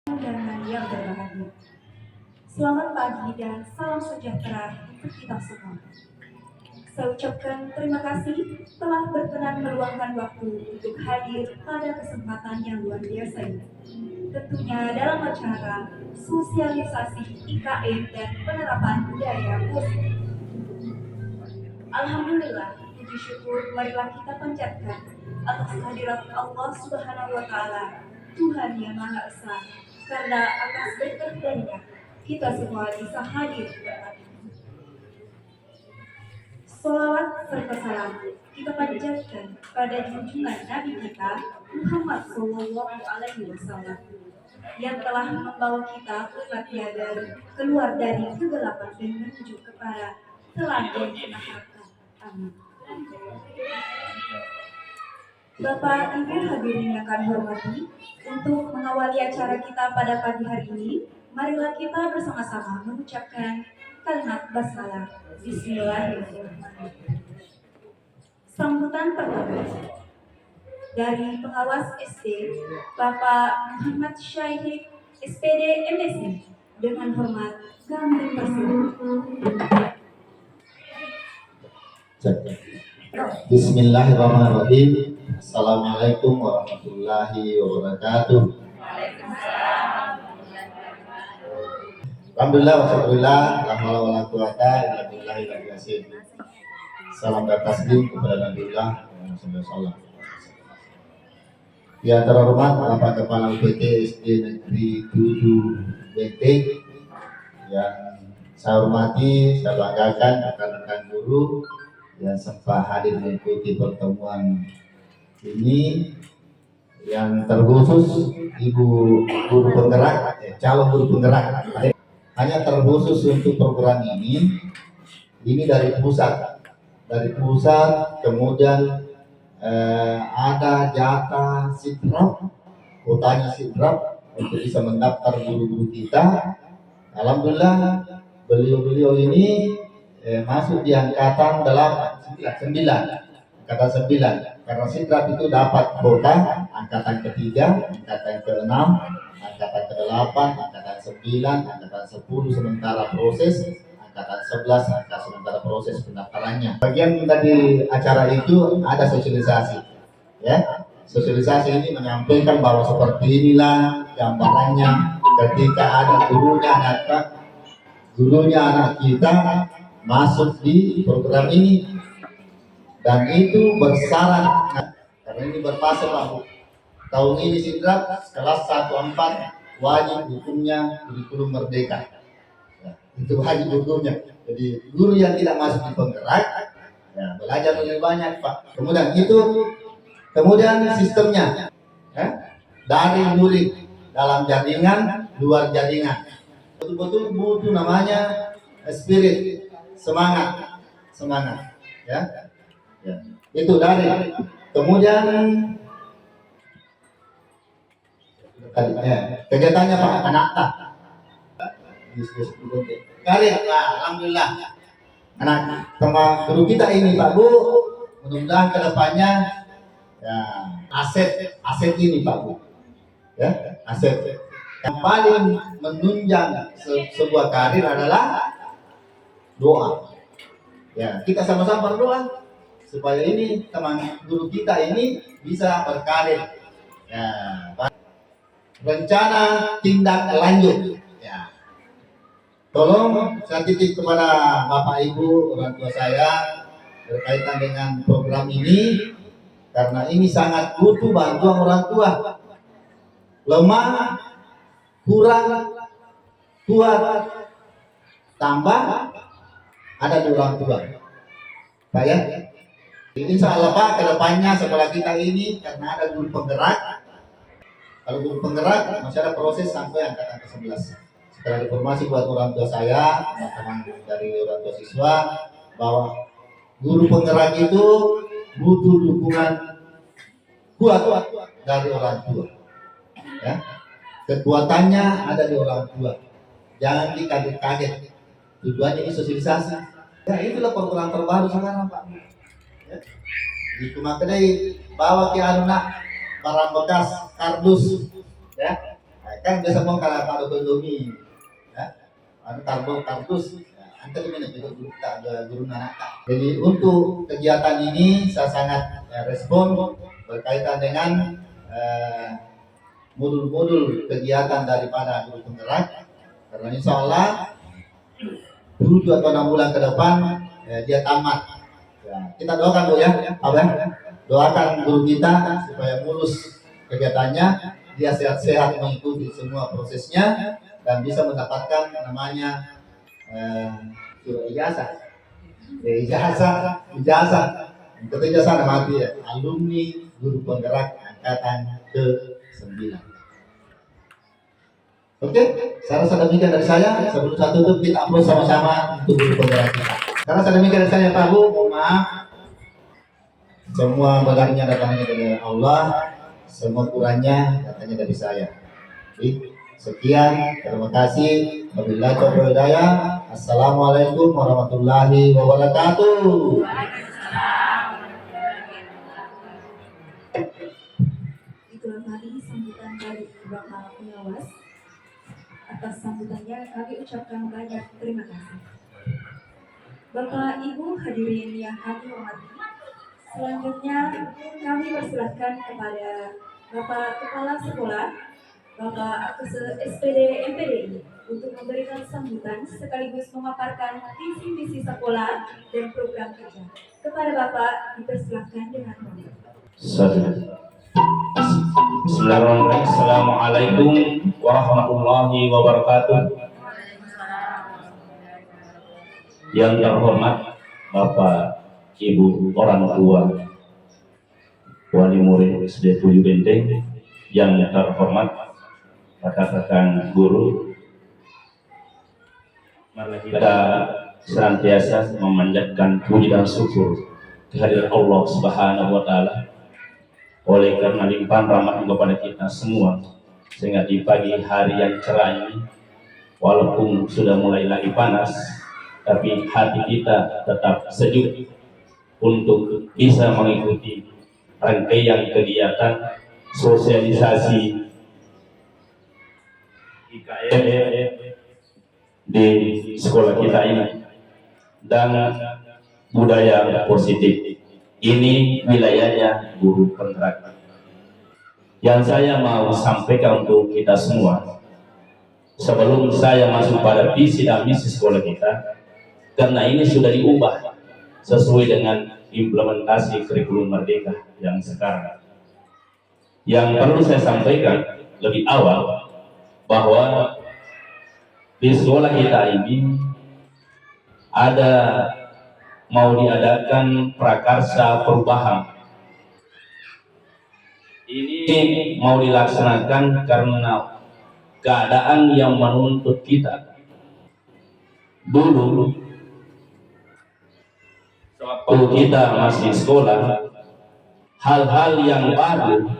Undangan yang berbahagia. Selamat pagi dan salam sejahtera untuk kita semua. Saya ucapkan terima kasih telah berkenan meluangkan waktu untuk hadir pada kesempatan yang luar biasa ini. Tentunya dalam acara sosialisasi IKM dan penerapan budaya positif. Alhamdulillah, puji syukur marilah kita panjatkan atas kehadirat Allah Subhanahu wa taala, Tuhan yang Maha Esa. Karena atas berkatnya kita semua bisa hadir saat ini. Salawat serta salam kita panjatkan pada junjungan Nabi kita Muhammad Sallallahu Alaihi Wasallam yang telah membawa kita keluar dari kegelapan dan menuju kepada terang yang kita harapkan. Amin. Bapak Ibu hadirin yang kami hormati, untuk mengawali acara kita pada pagi hari ini, marilah kita bersama-sama mengucapkan kalimat basmalah. Bismillahirrahmanirrahim. Sambutan pertama dari pengawas SD Bapak Muhammad Syahid SPD MSc, dengan hormat kami persilakan. Bismillahirrahmanirrahim. Assalamualaikum warahmatullahi wabarakatuh. Alhamdulillah wassallallahu la haula wala quwata illa billahil aliyyil azim. Salam dan taslim kepada Nabiullah Muhammad. Yang terhormat Bapak Kepala UPT SD Negeri 7 Benteng, yang saya hormati, saya banggakan rekan-rekan guru yang sempat hadir mengikuti pertemuan ini, yang terkhusus Ibu guru penggerak, calon guru penggerak. Hanya terkhusus untuk program ini dari pusat, kemudian ada jatah sidrap, kotanya sidrap untuk bisa mendaftar guru-guru kita. Alhamdulillah beliau-beliau ini masuk di angkatan 9, angkatan 9, karena sidrap itu dapat kuota angkatan ketiga, angkatan ke-6, angkatan ke-8, angkatan 9, angkatan 10, sementara proses angkatan 11, angkatan sementara proses pendaftarannya. Bagian dari acara itu ada sosialisasi, ya. Sosialisasi ini menyampaikan bahwa seperti inilah gambarannya ketika ada gurunya anak kita masuk di program ini, dan itu bersyarat karena ini berfase Pak. Tahun ini sidrap kelas 1-4 wajib hukumnya kurikulum merdeka. Ya, itu wajib hukumnya. Jadi guru yang tidak masuk di penggerak ya, belajar lebih banyak Pak. Kemudian sistemnya ya, dari murid dalam jaringan, luar jaringan. Betul-betul butuh namanya spirit, semangat ya. Ya. Itu dari kemudian kegiatannya Pak anak karir Pak. Alhamdulillah anak sama guru kita ini Pak Bu, mudah-mudahan kedepannya ya, aset ini Pak Bu ya, aset yang paling menunjang sebuah karir adalah doa ya. Kita sama-sama berdoa supaya ini teman guru kita ini bisa berkarir ya. Rencana tindak lanjut ya, tolong saya titip kepada Bapak Ibu orang tua saya berkaitan dengan program ini, karena ini sangat butuh bantuan orang tua. Lemah, kurang, kuat, tambah ada di orang tua Pak ya. Insya Allah Pak, kedepannya sekolah kita ini karena ada guru penggerak. Kalau guru penggerak masih ada proses sampai angkatan ke-11. Setelah informasi buat orang tua saya, teman-teman dari orang tua siswa, bahwa guru penggerak itu butuh dukungan kuat dari orang tua. Ya. Kekuatannya ada di orang tua. Jangan dikaget-kaget. Tujuannya ini sosialisasi. Ya, itulah program terbaru sekarang Pak. Ya. Di rumah kedai bawa ke anak barang bekas kardus ya. Nah, kan biasa mau kalau pada kondomi, ya, ada kardus, antar ini juga guru tak guru anak. Jadi untuk kegiatan ini saya sangat respon berkaitan dengan modul-modul kegiatan daripada guru penggerak, karena insya Allah 7 atau 6 bulan ke depan dia tamat. Ya, kita doakan Bu ya, Abang. Doakan guru kita supaya mulus kegiatannya, dia sehat-sehat mengikuti semua prosesnya dan bisa mendapatkan namanya ijazah. Ijazah. Itu ijazah nama dia alumni guru penggerak angkatan ke-9. Oke, saya rasa demikian dari saya. Sebelum saya tutup, kita upload sama-sama untuk guru penggerak kita. Karena saya demikian dari saya Pak Bu, mohon maaf. Semua bagiannya datangnya dari Allah, semua kurangnya datangnya dari saya. Jadi, sekian, terima kasih. Wabillahi taufiq wal hidayah. Assalamualaikum warahmatullahi wabarakatuh. Itulah tadi sambutan dari Bapak Pengawas. Atas sambutannya kami ucapkan banyak terima kasih. Bapak Ibu hadirin yang kami hormati, selanjutnya kami persilahkan kepada Bapak Kepala Sekolah, Bapak SPD MPDI untuk memberikan sambutan sekaligus memaparkan visi misi sekolah dan program kerja. Kepada Bapak dipersilahkan dengan hormat. Bismillahirrahmanirrahim. Assalamualaikum warahmatullahi wabarakatuh. Yang terhormat Bapak, Ibu, orang tua, wali murid SD 7 Benteng, yang terhormat rekan-rekan guru, mari kita senantiasa memanjatkan puji dan syukur kehadiran Allah Subhanahu wa Ta'ala. Oleh karena limpahan rahmat kepada kita semua, sehingga di pagi hari yang cerah ini, walaupun sudah mulai lagi panas, tapi hati kita tetap sejuk untuk bisa mengikuti rangkaian kegiatan sosialisasi IKM di sekolah kita ini dan budaya positif. Ini wilayahnya guru penggerak. Yang saya mau sampaikan untuk kita semua, sebelum saya masuk pada visi dan misi sekolah kita, karena ini sudah diubah sesuai dengan implementasi kurikulum Merdeka yang sekarang. Yang perlu saya sampaikan lebih awal, bahwa di sekolah kita ini mau diadakan prakarsa perubahan. Ini mau dilaksanakan karena keadaan yang menuntut kita. Dulu waktu kita masih sekolah, hal-hal yang baru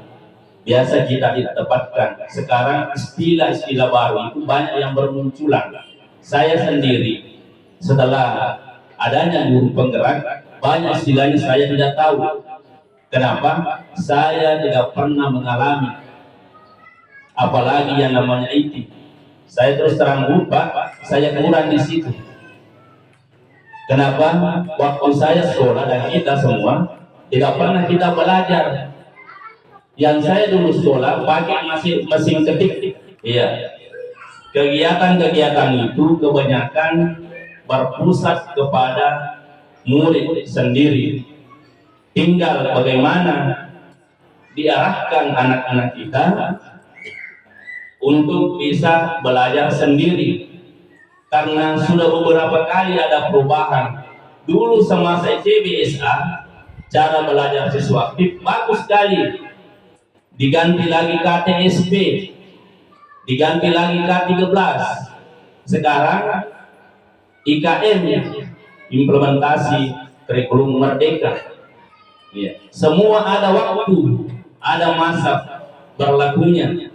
biasa kita didapatkan. Sekarang istilah-istilah baru itu banyak yang bermunculan. Saya sendiri setelah adanya guru penggerak, banyak istilahnya saya tidak tahu. Kenapa? Saya tidak pernah mengalami, apalagi yang namanya IT. Saya terus terang lupa, saya kurang di situ. Kenapa? Waktu saya sekolah dan kita semua tidak pernah kita belajar. Yang saya dulu sekolah pakai mesin ketik. Iya. Kegiatan-kegiatan itu kebanyakan berpusat kepada murid sendiri. Tinggal bagaimana diarahkan anak-anak kita untuk bisa belajar sendiri. Karena sudah beberapa kali ada perubahan. Dulu semasa CBSA, cara belajar siswa aktif bagus sekali. Diganti lagi KTSP, diganti lagi K13. Sekarang IKM, implementasi kurikulum Merdeka. Ya. Semua ada waktu, ada masa berlakunya.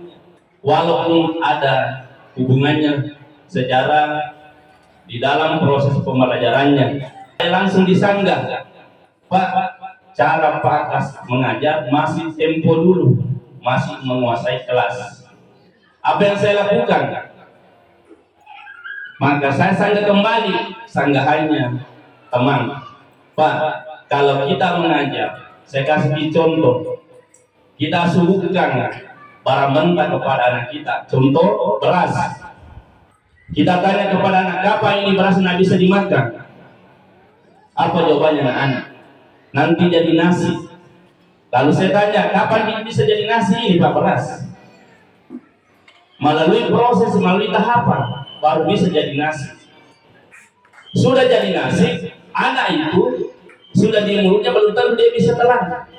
Walaupun ada hubungannya secara di dalam proses pembelajarannya. Saya langsung disanggah, Pak, cara Pak mengajar masih tempo dulu, masih menguasai kelas. apa yang saya lakukan? Maka saya sanggah kembali sanggahannya, teman. Pak, kalau kita mengajar, saya kasih contoh, kita suguhkan barang mentah kepada anak kita. Contoh beras. Kita tanya kepada anak, kapan ini beras tidak bisa dimakan? Apa jawabannya anak-anak? Nanti jadi nasi. Lalu saya tanya, kapan ini bisa jadi nasi ini Pak beras? Melalui proses, melalui tahapan, baru bisa jadi nasi. Sudah jadi nasi, anak itu sudah di mulutnya belum tentu dia bisa telan.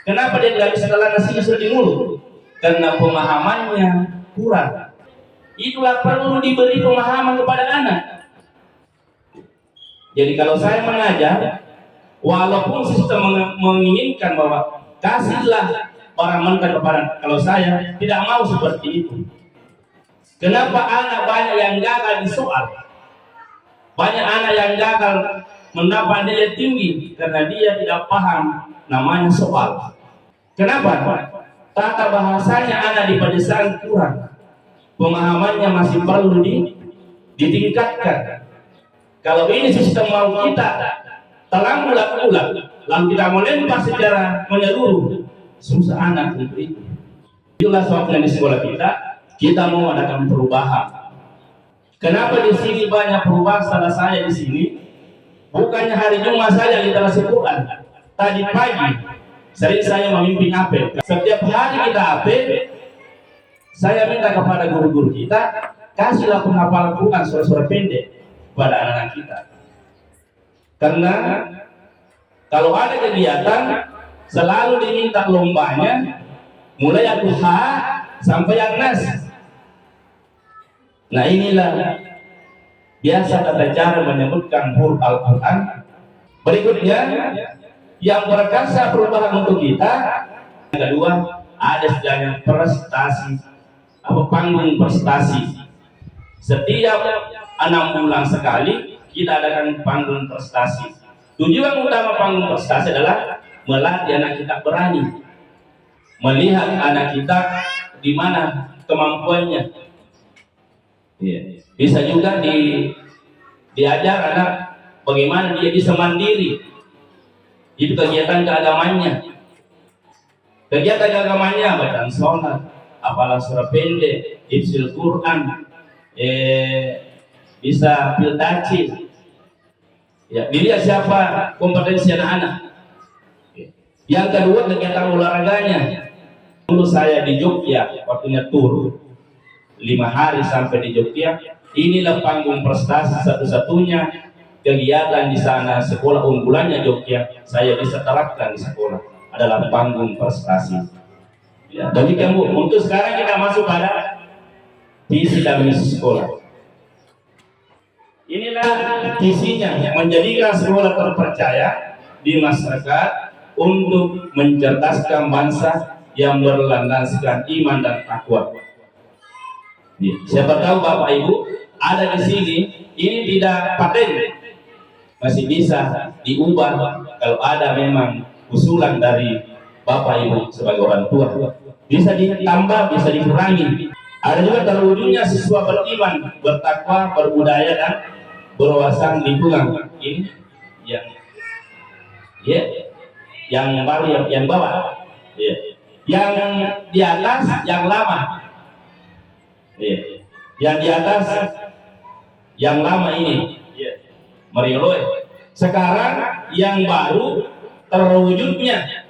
Kenapa dia tidak bisa telan nasinya sudah di mulut? Karena pemahamannya kurang. Itulah perlu diberi pemahaman kepada anak. Jadi kalau saya mengajar, walaupun sistem menginginkan bahwa kasihlah barang mentah kepada, kalau saya tidak mau seperti itu. Kenapa anak banyak yang gagal di soal? Banyak anak yang gagal mendapat nilai tinggi karena dia tidak paham namanya soal. Kenapa? Tata bahasanya anak di pedesaan kurang. Pemahamannya masih perlu ditingkatkan. Kalau ini sistem mau kita telang ulang-ulang, lalu kita melempar secara menyeluruh, susah anak untuk itu. Itulah sebabnya di sekolah kita mau adakan perubahan. Kenapa di sini banyak perubahan? Salah saya di sini, bukannya hari Jumat saja literasi Quran. Tadi pagi sering saya memimpin apel. Setiap hari kita apel, saya minta kepada guru-guru kita, kasihlah penghafalan Quran surah-surah pendek pada anak-anak kita. Karena kalau ada kegiatan selalu diminta lombanya mulai Al-Duha sampai An-Nas. Nah inilah biasa tata cara menyebutkan huruf Al-Quran. Berikutnya yang berkasa perubahan untuk kita, yang kedua ada istilahnya prestasi, panggung prestasi. Setiap 6 bulan sekali kita adakan panggung prestasi. Tujuan utama panggung prestasi adalah melatih anak kita berani, melihat anak kita di mana kemampuannya. Bisa juga diajar anak bagaimana dia bisa mandiri. Itu kegiatan keagamannya. Kegiatan keagamannya bacaan sholat, hafalan surah pendek, hifzul Quran, bisa pildaci. Ya, dilihat siapa kompetensi anak-anak. Yang kedua kegiatan olahraganya. Dulu saya di Jogja, waktunya tur 5 hari sampai di Jogja. Inilah panggung prestasi satu-satunya kegiatan di sana, sekolah unggulannya Jogja. Saya bisa terapkan di sekolah adalah panggung prestasi. Ya, demikian Bu. Untuk sekarang kita masuk pada visi dan misi sekolah. Inilah visinya, menjadikan sekolah terpercaya di masyarakat untuk mencerdaskan bangsa yang berlandaskan iman dan takwa. Siapa tahu Bapak Ibu ada di sini, ini tidak paten, masih bisa diubah kalau ada memang usulan dari Bapak Ibu sebagai orang tua. Bisa ditambah, bisa dikurangi. Ada juga terwujudnya siswa beriman, bertakwa, berbudaya dan berwawasan lingkungan. Ini yang baru, yang bawah, yang di atas, yang lama, yang di atas, yang lama ini, Marioloy. Sekarang yang baru terwujudnya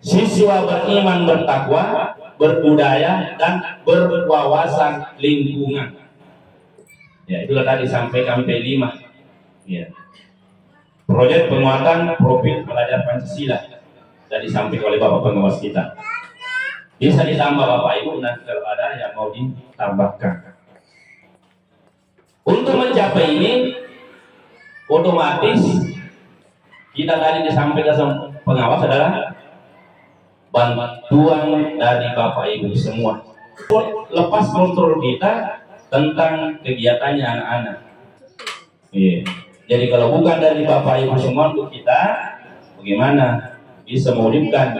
siswa beriman, bertakwa, berbudaya dan berwawasan lingkungan. Ya, itulah tadi sampai P5. Ya. Proyek penguatan profil pelajar Pancasila tadi disampaikan oleh Bapak pengawas kita. Bisa ditambah Bapak Ibu nanti kalau ada yang mau ditambahkan. Untuk mencapai ini otomatis kita tadi disampaikan pengawas adalah bantuan dari Bapak Ibu semua. Lepas kontrol kita tentang kegiatannya anak-anak. Jadi kalau bukan dari Bapak Ibu semua untuk kita, bagaimana bisa mewujudkan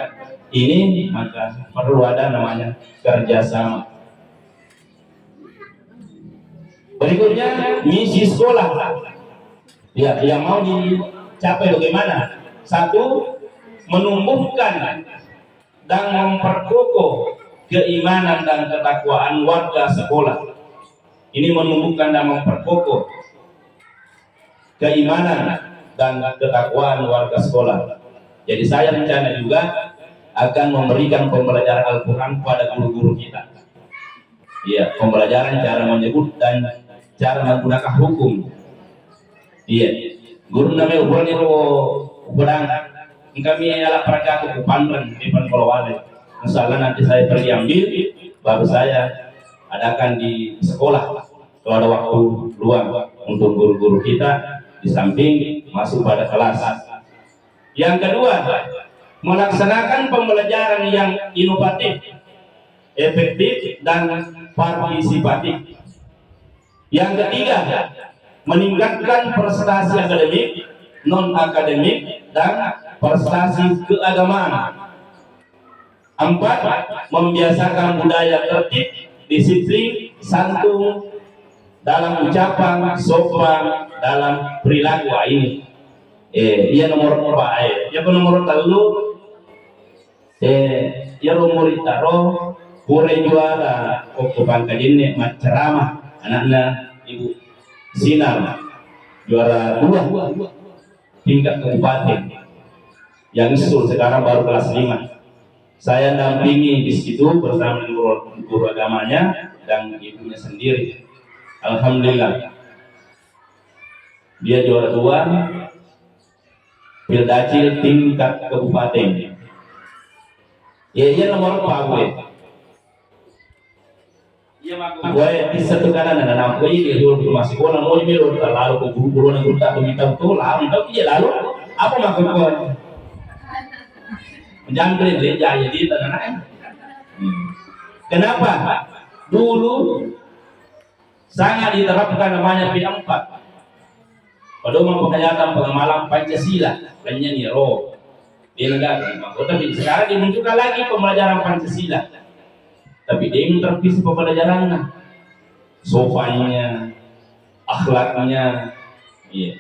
ini, maka perlu ada namanya kerjasama. Berikutnya misi sekolah. Ya, yang mau dicapai bagaimana? Satu, menumbuhkan dan memperkokoh keimanan dan ketakwaan warga sekolah. Ini menumbuhkan dan memperkokoh keimanan dan ketakwaan warga sekolah. Jadi saya rencana juga akan memberikan pembelajaran Al-Quran pada guru-guru kita. Iya, pembelajaran cara menyebut dan cara menggunakan hukum. Iya, guru namanya ukuran itu ukuran. Kami adalah perangkat kupandran di Pankolowale. Insyaallah nanti saya pergi ambil, baru saya adakan di sekolah. Kalau ada waktu luang untuk guru-guru kita, di samping masuk pada kelas. Yang kedua, melaksanakan pembelajaran yang inovatif, efektif dan partisipatif. Yang ketiga, meningkatkan prestasi akademik, non akademik dan prestasi keagamaan. 4, membiasakan budaya tertib, disiplin, santun dalam ucapan, sopan dalam perilaku. Ini ia nomor 4. Ia nomor 3. Ia nomor itaro pure juara koko pangkajinne maceramah anaknya Ibu Sinar juara 2 tingkat kabupaten yang usul sekarang baru kelas 5. Saya dampingi di situ bersama guru agamanya dan ibunya sendiri. Alhamdulillah dia juara 2 Pildacil tingkat kabupaten. Ya, ia nomor 4 gue. Iya mak gue di satu kanan dan anak gue ini jual masih gue mau ini lalu ke guru yang kita minta tuh lalu lalu apa maksud gue? Menjangkrik gereja jadi tanah. Kenapa? Dulu sangat diterapkan namanya P4. Pedoman penghayatan pengamalan Pancasila, lainnya Niro di negara. Tapi sekarang dimunculkan lagi pembelajaran Pancasila. Tapi dia intervisi pembelajarannya, sopannya, akhlaknya, iya.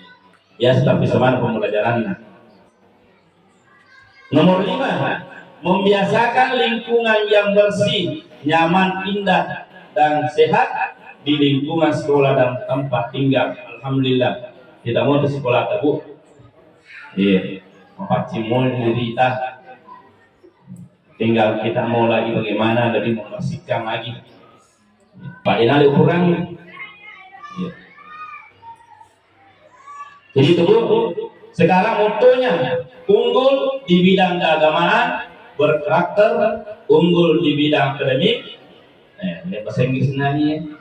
Ya, tapi sama pembelajarannya. Nomor 5, membiasakan lingkungan yang bersih, nyaman, indah, dan sehat di lingkungan sekolah dan tempat tinggal. Alhamdulillah, kita mau di sekolah tabu. Iya, empat cimol diri kita. Tinggal kita mau lagi bagaimana lebih membersihkan lagi. Pak Inali kurang. Ya. Jadi itu Bu, sekarang motonya unggul di bidang keagamaan, berkarakter, unggul di bidang akademik. Ini bahasa Inggris nani.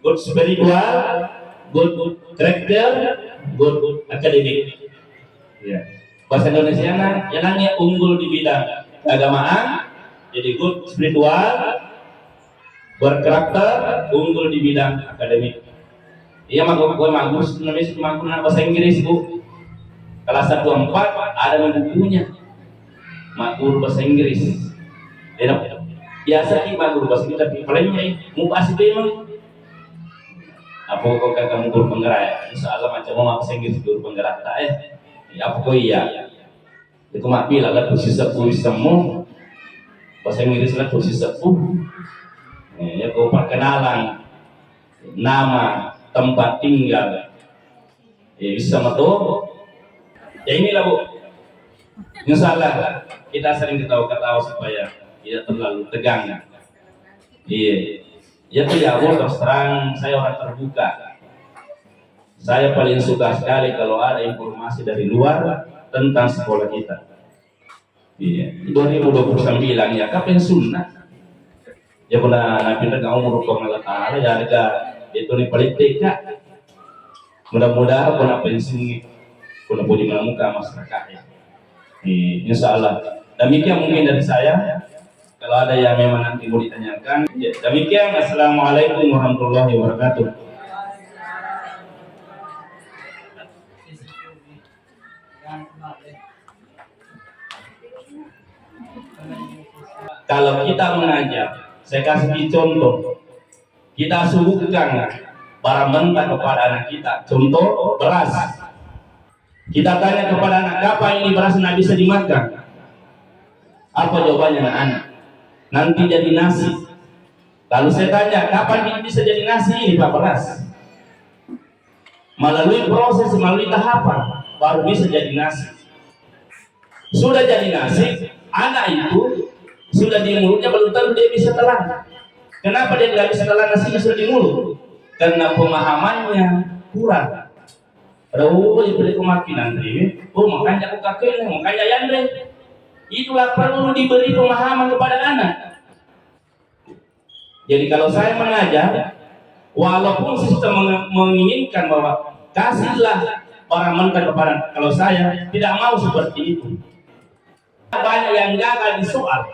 Good spiritual, good character, good academic. Ya. Bahasa Indonesia yang namanya unggul di bidang keagamaan, jadi good spiritual, berkarakter, unggul di bidang akademik. Iya mak gue bagus nulis bahasa Inggris Bu. Kelas 1-4 ada bukunya. Mak guru bahasa Inggris. Biasa sih mak guru bahasa Inggris tapi paling mau bahasa memang. Apa kok kamu guru penggerak? Insyaallah macam mau bahasa Inggris guru penggerak tak ya apa kok iya. Itu mak bilang lah kursi sepuh semua bahasa Inggris lah kursi sepuh. Ya kau perkenalan nama tempat tinggal bisa betul ya inilah Bu. Insyaallah kita sering ketawa-ketawa supaya tidak terlalu tegang. Iya ya tuh ya Bu, terus terang saya orang terbuka. Saya paling suka sekali kalau ada informasi dari luar tentang sekolah kita. Iya, 2029 ya kapan sunnah? Ya pernah nabi nggak umur Allah Taala ya ada itu nih politik ya. Mudah-mudahan pernah pensiun, pernah budi menemukan masyarakat ya. Insya Allah. Demikian mungkin dari saya. Kalau ada yang memang nanti mau ditanyakan, ya, demikian. Assalamualaikum warahmatullahi wabarakatuh. kalau kita mengajar, saya kasih contoh, kita suguhkan barang mentah kepada anak kita. Contoh beras. Kita tanya kepada anak, kapan ini beras tidak bisa dimakan? Apa jawabannya anak-anak? Nanti jadi nasi. Lalu saya tanya, kapan ini bisa jadi nasi? Ini Pak beras. Melalui proses, melalui tahapan, baru bisa jadi nasi. Sudah jadi nasi, anak itu sudah di mulutnya, belum tentu dia bisa telan. Kenapa dia tidak bisa telan nasinya sudah di mulut? Karena pemahamannya kurang. Oh, diberi kemakinan makanya aku kakek, makanya yandre. Itulah perlu diberi pemahaman kepada anak. Jadi kalau saya mengajar, walaupun sistem menginginkan bahwa kasihlah barang mentah kepada, kalau saya tidak mau seperti itu. Banyak yang gagal di soal,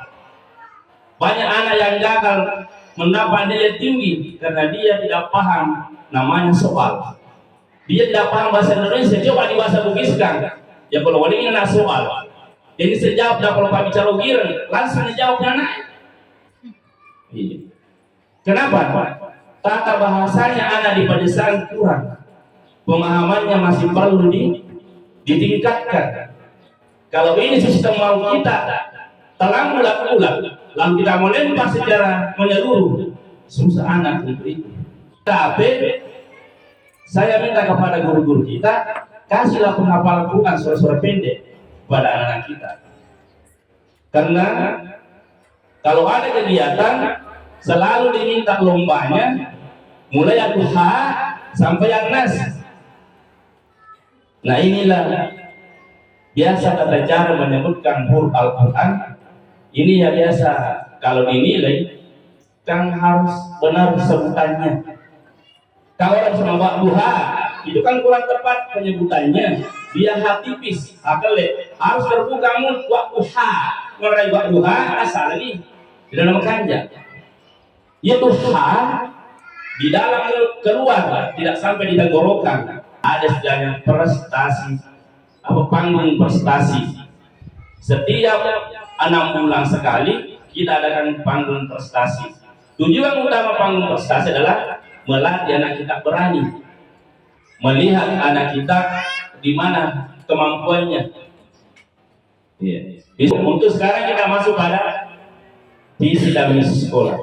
banyak anak yang gagal mendapat nilai tinggi karena dia tidak paham namanya soal. Dia tidak paham bahasa Indonesia, coba di bahasa Bugiskan. Ya kalau ini anak soal, jadi sejawab dah kalau Pak bicara giran, langsung dijawabnya anak. Kenapa? Tata bahasanya anak di pedesaan kurang, pemahamannya masih perlu ditingkatkan. Kalau ini sistem mau kita telah ulang-ulang, lalu kita melempar secara menyeluruh, susah anak untuk itu. Tapi saya minta kepada guru-guru kita, kasihlah penghafal Quran surah-surah pendek kepada anak-anak kita. Karena kalau ada kegiatan, selalu diminta lombanya, mulai Al-Duha sampai An-Nas. Nah inilah biasa tata cara menyebutkan huruf Al-Quran. Ini ya biasa kalau dinilai kan harus benar sebutannya. Kalau orang sama Pak Duha itu kan kurang tepat penyebutannya. Dia tipis, akale harus terbuka mulut waktu merai Pak Duha asal ini di dalam kanja. Itu di dalam keluar tidak sampai di tenggorokan. Ada sebenarnya prestasi, panggung prestasi. Setiap 6 bulan sekali kita adakan panggung prestasi. Tujuan utama panggung prestasi adalah melatih anak kita berani, melihat anak kita di mana kemampuannya. Untuk sekarang kita masuk pada visi dan misi sekolah.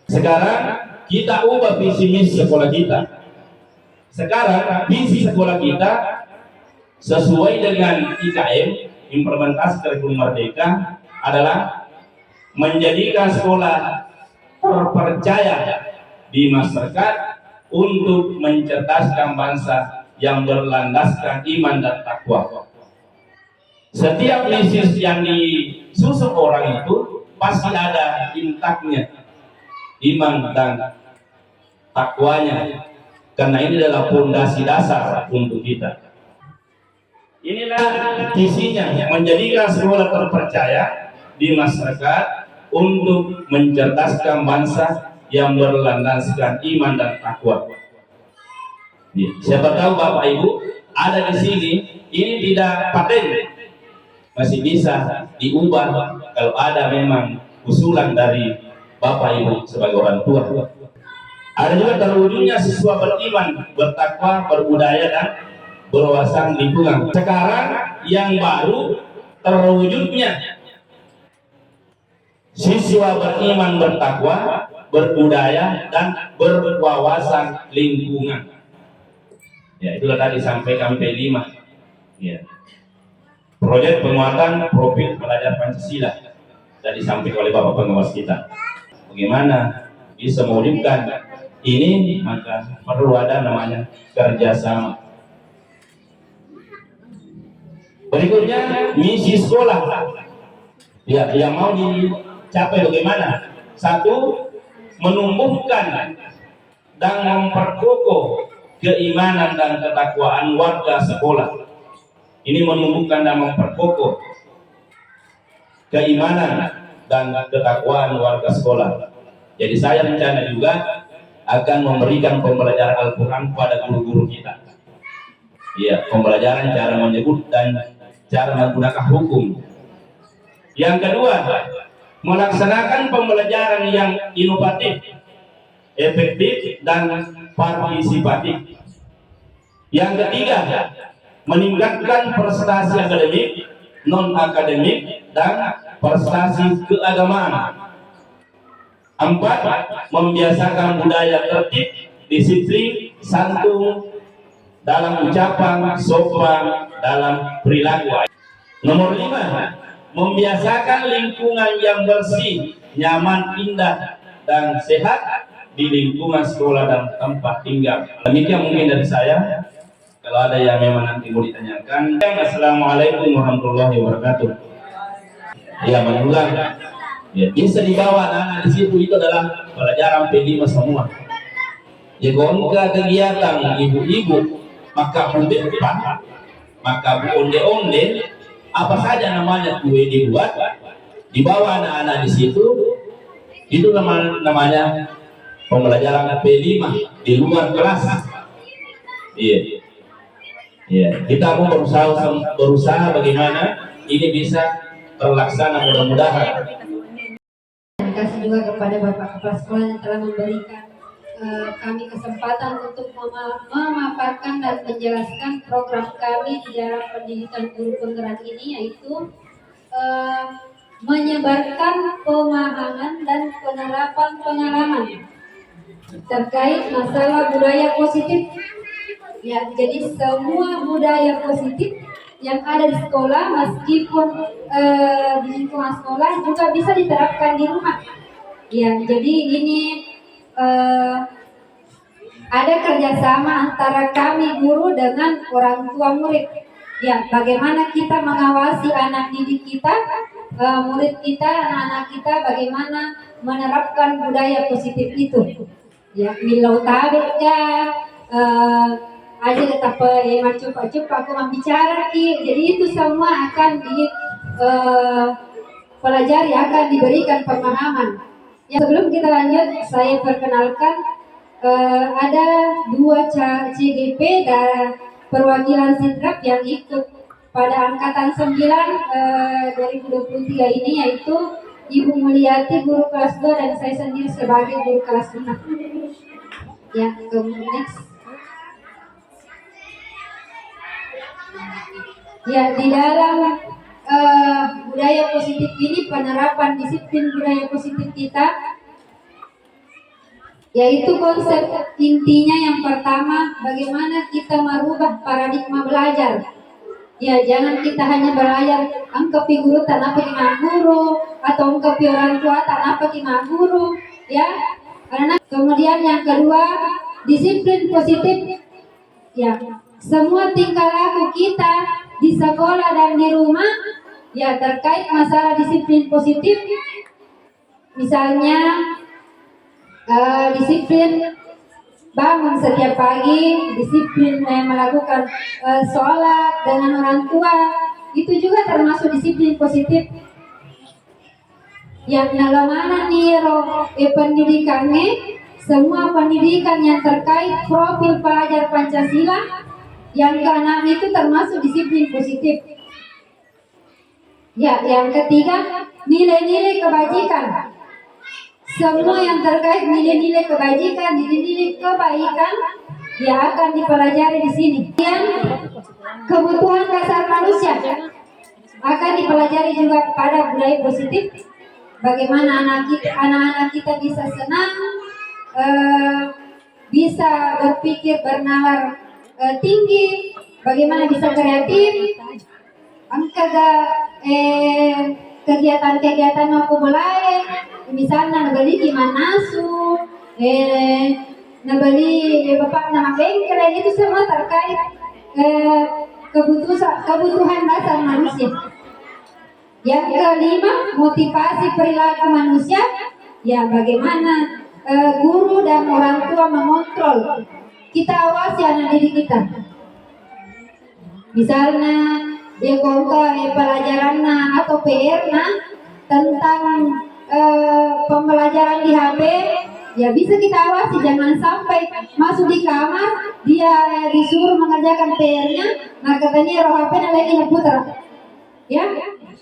Sekarang kita ubah visi misi sekolah kita. Sekarang visi sekolah kita sesuai dengan IKM, implementasi kurikulum merdeka, adalah menjadikan sekolah terpercaya di masyarakat untuk mencerdaskan bangsa yang berlandaskan iman dan takwa. Setiap misi yang disusun orang itu pasti ada intaknya iman dan takwanya, karena ini adalah fondasi dasar untuk kita. Inilah visinya, menjadikan sekolah terpercaya di masyarakat untuk mencerdaskan bangsa yang berlandaskan iman dan takwa. Siapa tahu Bapak Ibu ada di sini, ini tidak paten, masih bisa diubah kalau ada memang usulan dari Bapak Ibu sebagai orang tua. Ada juga terwujudnya siswa beriman, bertakwa, berbudaya dan berwawasan lingkungan. Sekarang yang baru terwujudnya siswa beriman, bertakwa, berbudaya dan berwawasan lingkungan. Ya, itulah tadi sampaikan P5. Ya. Proyek penguatan profil pelajar Pancasila tadi disampaikan oleh Bapak pengawas kita. Bagaimana bisa mewujudkan ini, maka perlu ada namanya kerjasama. Berikutnya misi sekolah. Ya, yang mau dicapai bagaimana? Satu, menumbuhkan dan memperkokoh keimanan dan ketakwaan warga sekolah. Ini menumbuhkan dan memperkokoh keimanan dan ketakwaan warga sekolah. Jadi saya rencana juga akan memberikan pembelajaran Al-Quran pada guru-guru kita. Iya, pembelajaran cara menyebut dan cara menggunakan hukum. Yang kedua, melaksanakan pembelajaran yang inovatif, efektif, dan partisipatif. Yang ketiga, meningkatkan prestasi akademik, non-akademik, dan prestasi keagamaan. 4. Membiasakan budaya tertib, disiplin, santun dalam ucapan, sopan dalam perilaku. Nomor 5, membiasakan lingkungan yang bersih, nyaman, indah, dan sehat di lingkungan sekolah dan tempat tinggal. Demikian mungkin dari saya. Kalau ada yang memang nanti mau ditanyakan. Assalamualaikum warahmatullahi wabarakatuh. Ya, mengulang. Ya, bisa dibawa anak-anak di situ, itu adalah pelajaran P5 semua. Ya, kalau kegiatan ibu-ibu, maka depan, maka onde-onde, apa saja namanya kue dibuat, dibawa anak-anak di situ, itu namanya pembelajaran P5 di luar kelas. Iya, iya. Kita mau berusaha bagaimana ini bisa terlaksana, mudah-mudahan. Terima kasih juga kepada Bapak Kepala Sekolah yang telah memberikan kami kesempatan untuk memaparkan dan menjelaskan program kami di dalam pendidikan guru penggerak ini, yaitu menyebarkan pemahaman dan penerapan pengalaman terkait masalah budaya positif. Ya, jadi semua budaya positif yang ada di sekolah, meskipun di lingkungan sekolah, juga bisa diterapkan di rumah. Ya, jadi ini ada kerjasama antara kami guru dengan orang tua murid. Ya, bagaimana kita mengawasi anak didik kita, murid kita, anak-anak kita, bagaimana menerapkan budaya positif itu. Ya, milau tabe ya, aja tetap macup-macup aku membicara ki. Jadi itu semua akan dipelajari, akan diberikan pemahaman. Ya, sebelum kita lanjut, saya perkenalkan ada 2 CGP dan perwakilan Sidrap yang ikut pada angkatan 9 2023 ini, yaitu Ibu Mulyati guru kelas 2 dan saya sendiri sebagai guru kelas 6. Ya, next. Ya, di dalam budaya positif ini, penerapan disiplin budaya positif kita, yaitu konsep intinya yang pertama, bagaimana kita merubah paradigma belajar. Ya, jangan kita hanya belajar angkapi guru tanpa kena guru, atau angkapi orang tua tanpa kena guru, ya. Karena kemudian yang kedua, disiplin positif. Ya, semua tingkah laku kita di sekolah dan di rumah, ya, terkait masalah disiplin positif. Misalnya disiplin bangun setiap pagi, disiplin melakukan sholat dengan orang tua, itu juga termasuk disiplin positif. Yang nalamana niro pendidikannya, semua pendidikan yang terkait profil pelajar Pancasila yang keenam itu termasuk disiplin positif. Ya, yang ketiga, nilai-nilai kebajikan. Semua yang terkait nilai-nilai kebajikan, nilai-nilai kebaikan, ya, akan dipelajari di sini. Yang kebutuhan dasar manusia akan dipelajari juga pada budaya positif. Bagaimana anak-anak kita bisa senang, bisa berpikir bernalar tinggi, bagaimana bisa kreatif, kegiatan-kegiatan aku mulai, misalnya nabeli gimana su, nabeli bapak nama bengkel, itu semua terkait kebutuhan dasar manusia. Yang kelima, motivasi perilaku manusia. Ya, bagaimana guru dan orang tua mengontrol, kita awasi anak didik kita. Misalnya pelajaran atau PR tentang pembelajaran di HP, ya bisa kita awasi, jangan sampai masuk di kamar dia disuruh mengerjakan PR-nya, nah katanya roh HP lagi putar, ya.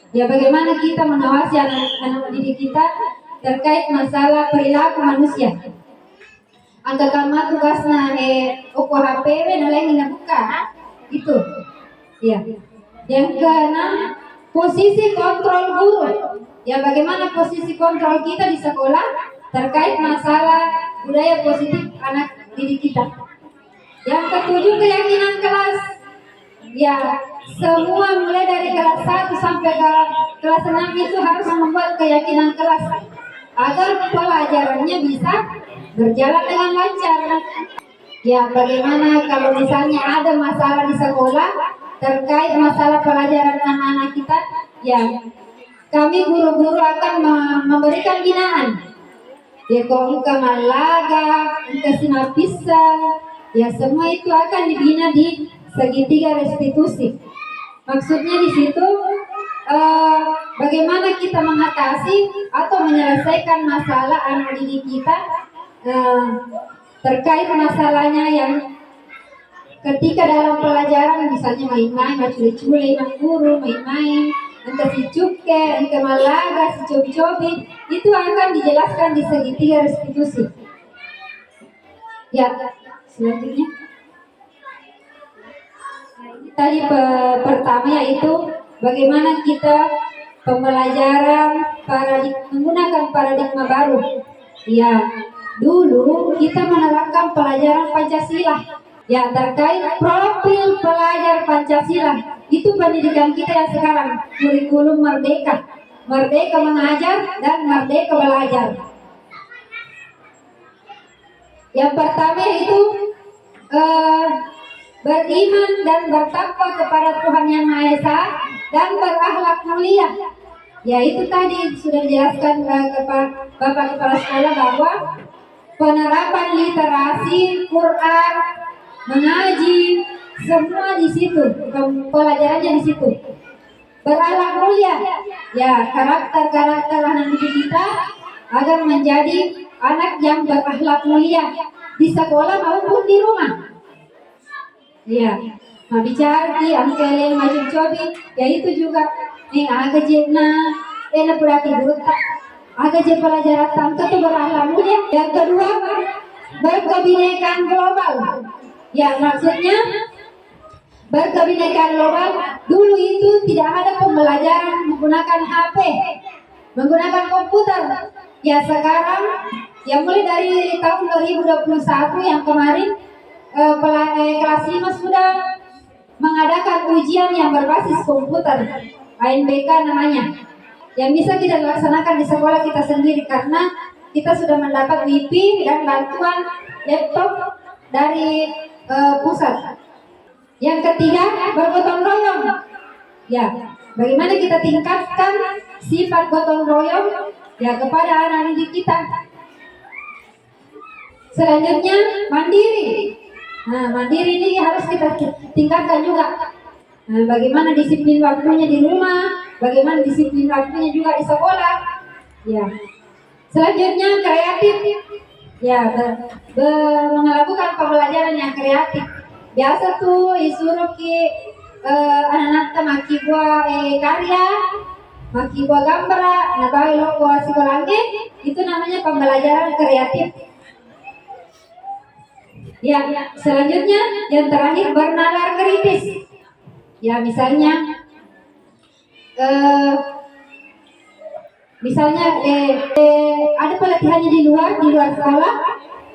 Ya, bagaimana kita mengawasi anak-anak didik kita terkait masalah perilaku manusia. Angka kama tugasna oku HPW nalai buka itu. Ya. Yang keenam, posisi kontrol guru. Ya, bagaimana posisi kontrol kita di sekolah terkait masalah budaya positif anak didik kita. Yang ketujuh, keyakinan kelas. Ya, semua mulai dari kelas 1 sampai ke kelas 6 itu harus membuat keyakinan kelas agar pelajarannya bisa berjalan dengan lancar. Ya, bagaimana kalau misalnya ada masalah di sekolah terkait masalah pelajaran anak-anak kita, ya kami guru-guru akan memberikan binaan. Ya, kalau engkau malaga, engkau sinapisa, ya semua itu akan dibina di segitiga restitusi. Maksudnya di situ bagaimana kita mengatasi atau menyelesaikan masalah anak didik kita terkait masalahnya yang ketika dalam pelajaran misalnya main-main, maculi-culi, main guru, main-main, entah si cuke, entah malaga, si cobi-cobi, itu akan dijelaskan di segitiga restitusi. Ya, selanjutnya. Tadi pertama yaitu bagaimana kita pembelajaran menggunakan paradigma baru. Ya, dulu kita menerapkan pelajaran Pancasila. Ya, terkait profil pelajar Pancasila. Itu pendidikan kita yang sekarang, kurikulum merdeka. Merdeka mengajar dan merdeka belajar. Yang pertama itu beriman dan bertakwa kepada Tuhan Yang Maha Esa dan berakhlak mulia. Ya, itu tadi sudah dijelaskan Bapak Kepala Sekolah bahwa penerapan literasi, Quran, mengaji, semua di situ, pelajarannya di situ. Berakhlak mulia, ya karakter anak didik kita agar menjadi anak yang berakhlak mulia di sekolah maupun di rumah. Ya, nah bicara di angkele macam cobi, ya itu juga agak jena, berarti buta, agak je pelajaran tangka itu berakhlak mulia. Yang kedua, berkebinekaan global. Ya, maksudnya berkebinekaan global. Dulu itu tidak ada pembelajaran menggunakan HP, menggunakan komputer. Ya, sekarang ya mulai dari tahun 2021 yang kemarin kelas 5 sudah mengadakan ujian yang berbasis komputer, ANBK namanya, yang bisa kita laksanakan di sekolah kita sendiri karena kita sudah mendapat WiFi dan bantuan laptop dari pusat. Yang ketiga, bergotong royong. Ya, bagaimana kita tingkatkan sifat gotong royong ya kepada anak didik kita. Selanjutnya, mandiri. Nah, mandiri ini harus kita tingkatkan juga. Nah, bagaimana disiplin waktunya di rumah, bagaimana disiplin waktunya juga di sekolah. Ya. Selanjutnya, kreatif. Ya, melakukan pembelajaran yang kreatif. Biasa tuh disuruh anak-anak maki buat karya, maki buat gambar, nah tahu lo buat sekolahnya, itu namanya pembelajaran kreatif. Ya, selanjutnya yang terakhir bernalar kritis. Ya, misalnya ada pelatihannya di luar sekolah,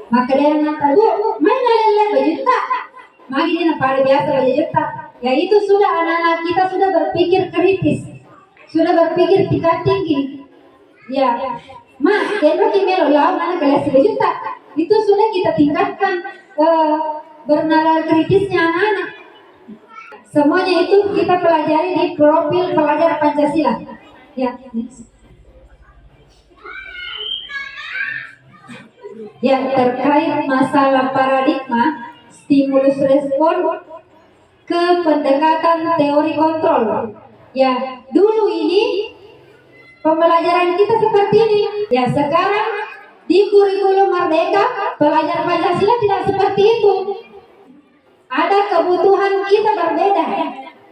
maka dia nanya, Bu, main lele berjuta, magi dia pada biasa berjuta. Ya, itu sudah anak-anak kita sudah berpikir kritis, sudah berpikir tingkat tinggi. Ya, dia melo lah mana kelas berjuta, itu sudah kita tingkatkan bernalar kritisnya anak-anak. Semuanya itu kita pelajari di profil pelajar Pancasila. Ya, yang terkait masalah paradigma, stimulus respon ke pendekatan teori kontrol. Ya, dulu ini pembelajaran kita seperti ini. Ya, sekarang di kurikulum Merdeka pelajar Pancasila tidak seperti itu. Ada kebutuhan kita berbeda.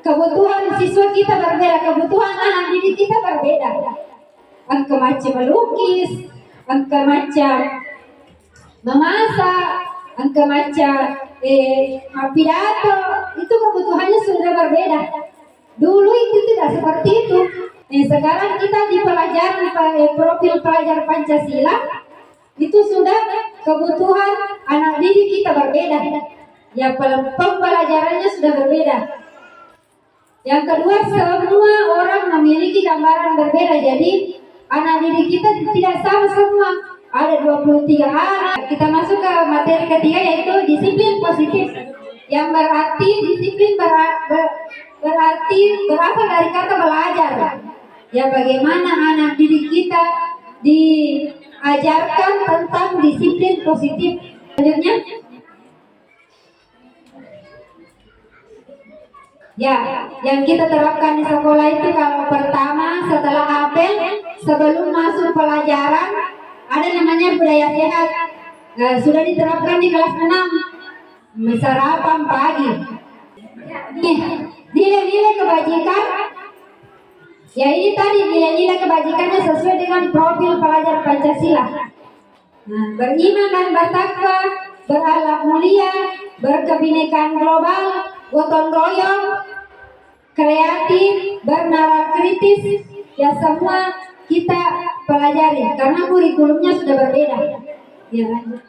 Kebutuhan siswa kita berbeda, kebutuhan anak didik kita berbeda. Engkau macam melukis, engkau macam memasak, engkau macam pidato, itu kebutuhannya sudah berbeda. Dulu itu tidak seperti itu. Sekarang kita di pelajaran profil pelajar Pancasila itu sudah kebutuhan anak didik kita berbeda. Ya, pembelajarannya sudah berbeda. Yang kedua, semua orang memiliki gambaran berbeda. Jadi anak didik kita tidak sama semua. Ada 23 anak. Kita masuk ke materi ketiga, yaitu disiplin positif. Yang berarti disiplin berarti berasal dari kata belajar. Ya, bagaimana anak didik kita diajarkan tentang disiplin positif. Selanjutnya, ya, yang kita terapkan di sekolah itu, kalau pertama setelah apel, sebelum masuk pelajaran, ada namanya budaya sehat. Nah, sudah diterapkan di kelas 6. Sarapan pagi. Nilai-nilai kebajikan. Ya, ini tadi nilai-nilai kebajikannya sesuai dengan profil pelajar Pancasila. Nah, beriman dan bertakwa, berakhlak mulia, berkebinekaan global, gotong royong, kreatif, bernalar kritis, ya semua kita pelajari karena kurikulumnya sudah berbeda. Ya, lanjut.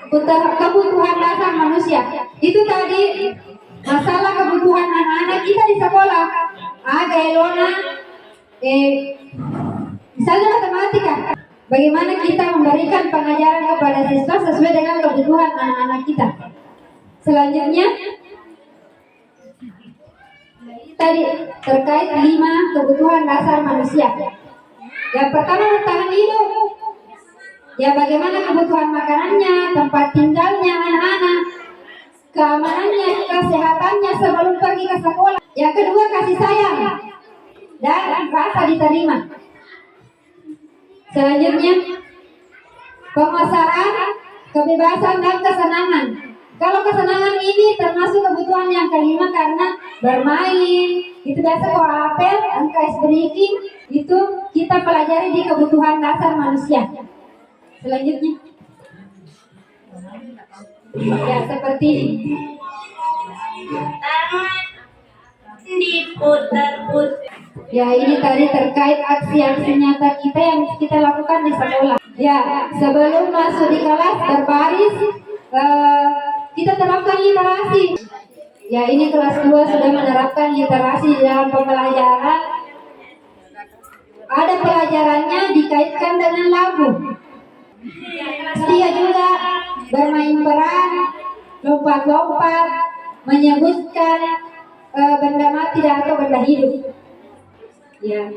Kebutuhan dasar manusia itu tadi masalah kebutuhan anak-anak kita di sekolah. Ada Elona, misalnya matematika. Bagaimana kita memberikan pengajaran kepada siswa sesuai dengan kebutuhan anak-anak kita. Selanjutnya, tadi terkait 5 kebutuhan dasar manusia. Yang pertama, bertahan hidup. Ya, bagaimana kebutuhan makanannya, tempat tinggalnya anak-anak, keamanannya, kesehatannya sebelum pergi ke sekolah. Yang kedua, kasih sayang dan rasa diterima. Selanjutnya, penguasaan, kebebasan dan kesenangan. Kalau kesenangan ini termasuk kebutuhan yang kelima karena bermain. Itu biasa kalau apel, MKS breaking, itu kita pelajari di kebutuhan dasar manusia. Selanjutnya, ya seperti ini. Diputar-putar. Ya, ini tadi terkait aksi-aksi nyata kita yang kita lakukan di sekolah. Ya, sebelum masuk di kelas berbaris, kita terapkan literasi. Ya, ini kelas 2 sudah menerapkan literasi di dalam pembelajaran. Ada pelajarannya dikaitkan dengan lagu. Dia juga bermain peran, lompat-lompat, menyebutkan benda mati dan atau benda hidup. Ya,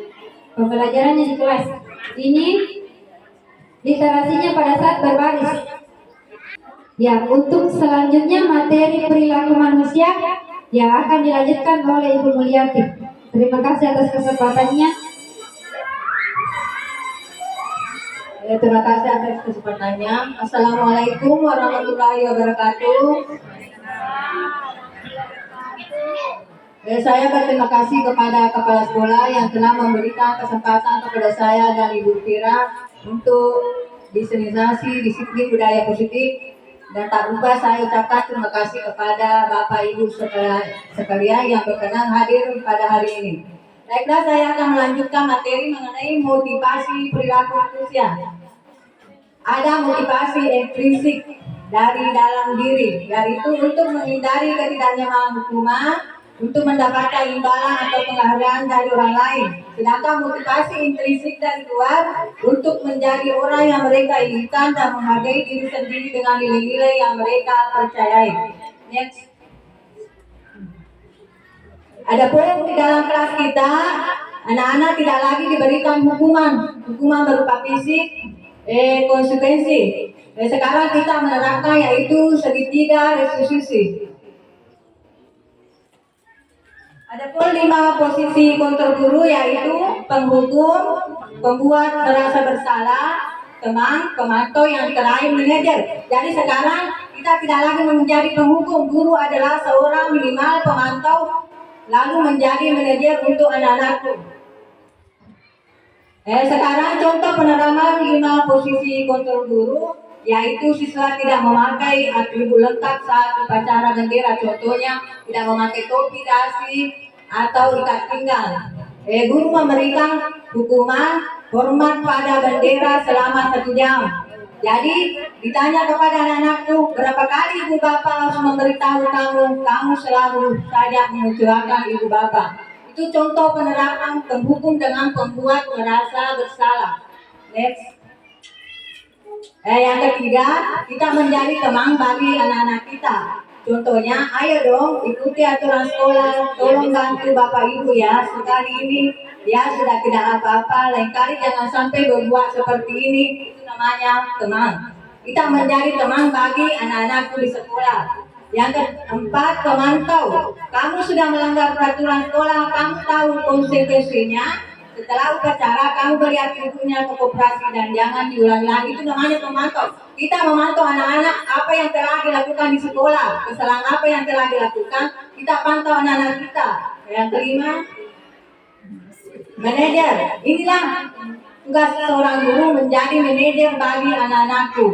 pembelajarannya di kelas. Ini literasinya pada saat berbaris. Ya, untuk selanjutnya materi perilaku manusia ya akan dilanjutkan oleh Ibu Mulyati. Terima kasih atas kesempatannya. Terima kasih atas kesempatannya. Assalamualaikum warahmatullahi wabarakatuh. Saya berterima kasih kepada Kepala Sekolah yang telah memberikan kesempatan kepada saya dan Ibu Fira untuk diseminasi disiplin budaya positif. Dan tak lupa saya ucapkan terima kasih kepada Bapak Ibu sekalian yang berkenan hadir pada hari ini. Baiklah, saya akan melanjutkan materi mengenai motivasi perilaku manusia. Ada motivasi intrinsik dari dalam diri, yaitu untuk menghindari ketidaknyamanan hukuman, untuk mendapatkan imbalan atau penghargaan dari orang lain. Sedangkan motivasi intrinsik dari luar untuk menjadi orang yang mereka inginkan dan menghargai diri sendiri dengan nilai-nilai yang mereka percayai. Next. Adapun di dalam kelas kita, anak-anak tidak lagi diberikan hukuman berupa fisik, konsekuensi. Sekarang kita menerapkan yaitu segitiga restitusi. Adapun 5 posisi kontrol guru yaitu penghukum, pembuat merasa bersalah, teman, pemantau yang terakhir manajer. Jadi sekarang kita tidak lagi menjadi penghukum. Guru adalah seorang minimal pemantau, lalu menjadi manajer untuk anak-anakku. Sekarang contoh penerapan 5 posisi kontrol guru, yaitu siswa tidak memakai atribut lengkap saat upacara bendera. Contohnya tidak memakai topi, dasi, atau ikat pinggang. Guru memberikan hukuman hormat pada bendera selama 1 jam. Jadi ditanya kepada anak-anakku, berapa kali ibu bapak harus memberitahu kamu selalu saja mengucapkan ibu bapak. Itu contoh penerapan penghukum dengan pembuat merasa bersalah. Next. Yang ketiga, kita menjadi teman bagi anak-anak kita. Contohnya, ayo dong ikuti aturan sekolah, tolong bantu bapak ibu ya. Sekali ini dia sudah tidak apa-apa, lain kali jangan sampai berbuat seperti ini. Itu namanya teman. Kita menjadi teman bagi anak-anakku di sekolah. Yang keempat, pemantau. Kamu sudah melanggar peraturan sekolah, kamu tahu konsekuensinya. Setelah upacara, kamu beri atributnya ke koperasi dan jangan diulangi lagi. Itu namanya pemantau. Kita memantau anak-anak apa yang telah dilakukan di sekolah, kesalahan apa yang telah dilakukan. Kita pantau anak-anak kita. Yang kelima, manajer. Inilah tugas seorang guru, menjadi manajer bagi anak-anakku.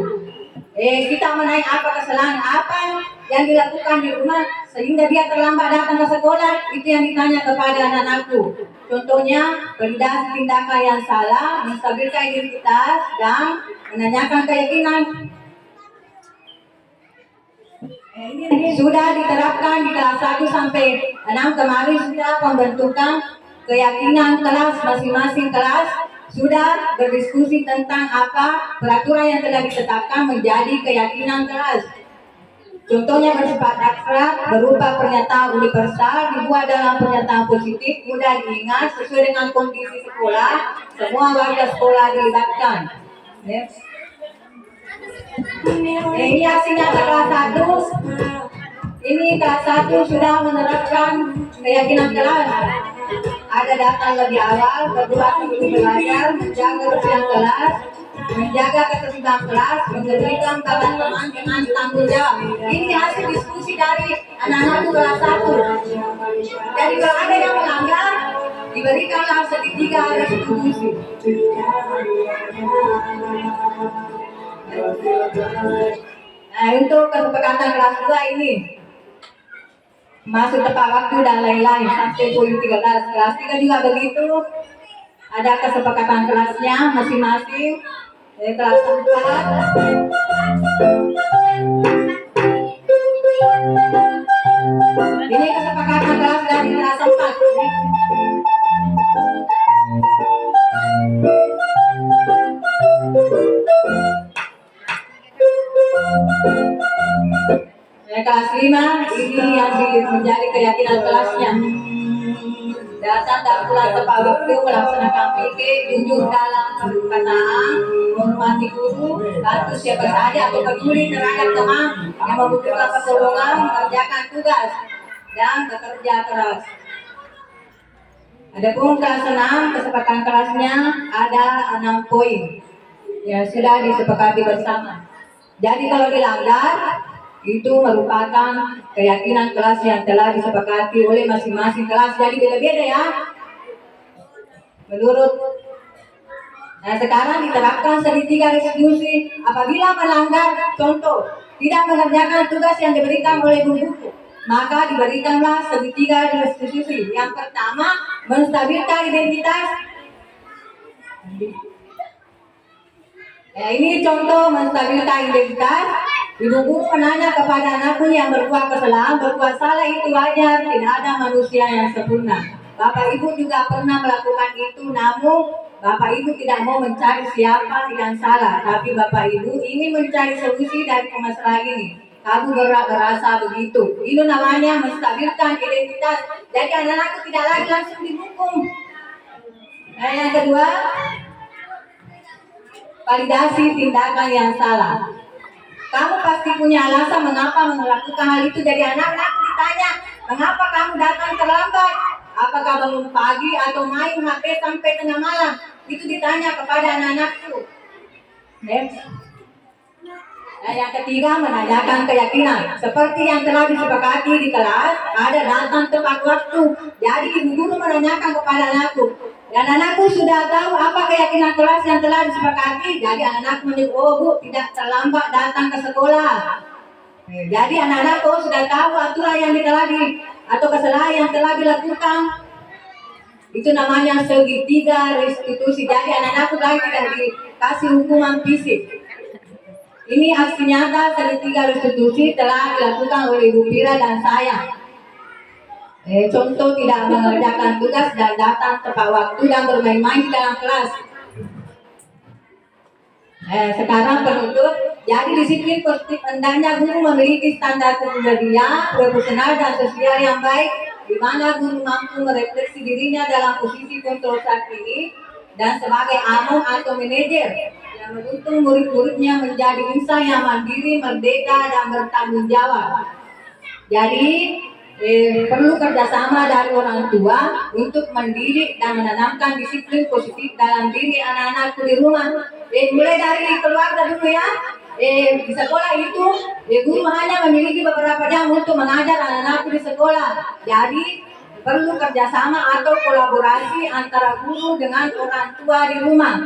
Kita menaik apa kesalahan apa yang dilakukan di rumah sehingga dia terlambat datang ke sekolah. Itu yang ditanya kepada anak-anakku. Contohnya, validasi tindakan yang salah, menstabilkan identitas, dan menanyakan keyakinan. Ini sudah diterapkan di kelas 1 sampai 6 kemarin. Sudah pembentukan keyakinan kelas, masing-masing kelas sudah berdiskusi tentang apa peraturan yang telah ditetapkan menjadi keyakinan kelas. Contohnya bersifat abstrak, berupa pernyataan universal, dibuat dalam pernyataan positif, mudah diingat, sesuai dengan kondisi sekolah, semua warga sekolah dilibatkan. Next. Ini hasilnya kelas 1. Ini kelas 1 sudah menerapkan keyakinan kelas. Ada datang lebih awal, kedua sebelum belajar, menjaga kebersihan kelas, menjaga ketertiban kelas, memberikan kabar teman dengan tanggung jawab. Ini hasil diskusi dari anak-anak kelas 1. Jadi kalau ada yang melanggar, diberikanlah segitiga restitusi. Nah, untuk kesepakatan kelas 2 ini masuk tepat waktu dan lain-lain sampai poin 13. Kelas 3 juga begitu. Ada kesepakatan kelasnya masing-masing. Kelas 4. Ini kesepakatan kelas dari kelas 4. Kelas 5 ini yang menjadi keyakinan kelasnya. Datang dan pulang tepat waktu, melaksanakan PK, jujur dalam perkataan, menghormati guru, bantu siapa saja atau peduli terhadap teman yang membutuhkan pertolongan, mengerjakan tugas dan bekerja keras. Adapun kelas 6, kesepakatan kelasnya ada 6 poin yang sudah disepakati bersama. Jadi kalau dilanggar, itu merupakan keyakinan kelas yang telah disepakati oleh masing-masing kelas. Jadi beda-beda ya. Nah, sekarang diterapkan segitiga restitusi. Apabila melanggar, contoh, tidak mengerjakan tugas yang diberikan oleh guru, maka diberikanlah segitiga restitusi. Yang pertama, menstabilkan identitas. Ini contoh menstabilkan identitas. Ibu guru menanya kepada anakku yang berbuat kesalahan, berbuat salah itu wajar, tidak ada manusia yang sempurna. Bapak ibu juga pernah melakukan itu, namun bapak ibu tidak mau mencari siapa yang salah, tapi bapak ibu ingin mencari solusi dari permasalahan ini. Kamu berasa begitu. Itu namanya menstabilkan identitas. Jadi anak-anakku tidak lagi langsung dihukum. Yang kedua, validasi tindakan yang salah. Kamu pasti punya alasan mengapa melakukan hal itu. Jadi anak-anak ditanya, mengapa kamu datang terlambat? Apakah bangun pagi atau main HP sampai tengah malam? Itu ditanya kepada anak-anakku. Next. Nah, yang ketiga, menanyakan keyakinan. Seperti yang telah disepakati di kelas, ada datang tepat waktu. Jadi ibu guru menanyakan kepada anakku, dan anakku sudah tahu apa keyakinan kelas yang telah disepakati. Jadi anak-anakku menyebut, oh bu, tidak terlambat datang ke sekolah. Jadi anak-anakku sudah tahu aturan yang telah atau kesalahan yang telah dilakukan. Itu namanya segitiga restitusi. Jadi anak-anakku lagi tidak dikasih hukuman fisik. Ini aksi nyata segitiga restitusi telah dilakukan oleh Ibu Pira dan saya. Contoh tidak mengerjakan tugas dan datang tepat waktu dan bermain-main di dalam kelas. Sekarang penutup, jadi disiplin positif hendaknya guru memiliki standar kepribadian, profesional dan sosial yang baik, di mana guru mampu merefleksi dirinya dalam posisi kontrol saat ini dan sebagai amo atau manajer yang menuntun murid-muridnya menjadi insan yang mandiri, merdeka dan bertanggung jawab. Jadi perlu kerjasama dari orang tua untuk mendidik dan menanamkan disiplin positif dalam diri anak-anakku di rumah. Mulai dari keluarga dulu ya. Di sekolah itu guru hanya memiliki beberapa jam untuk mengajar anak-anakku di sekolah. Jadi perlu kerjasama atau kolaborasi antara guru dengan orang tua di rumah.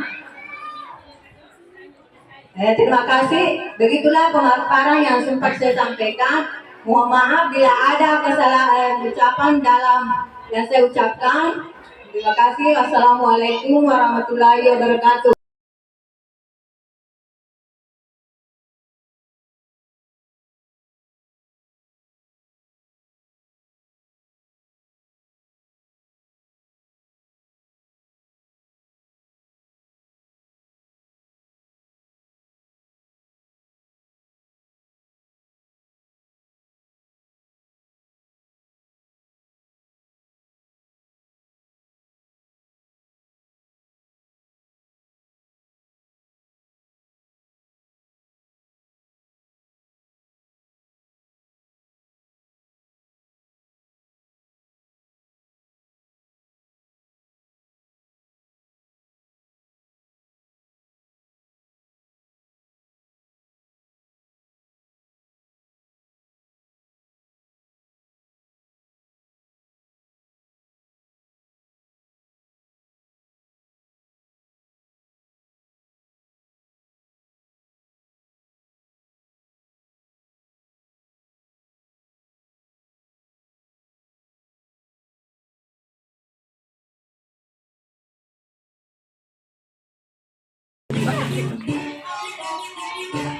Terima kasih. Begitulah pemaparan yang sempat saya sampaikan. Mohon maaf bila ada kesalahan ucapan dalam yang saya ucapkan. Terima kasih. Wassalamualaikum warahmatullahi wabarakatuh.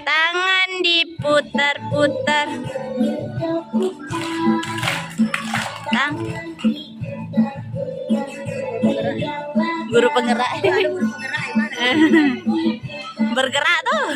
Tangan diputar-putar. Guru penggerak. Bergerak tuh.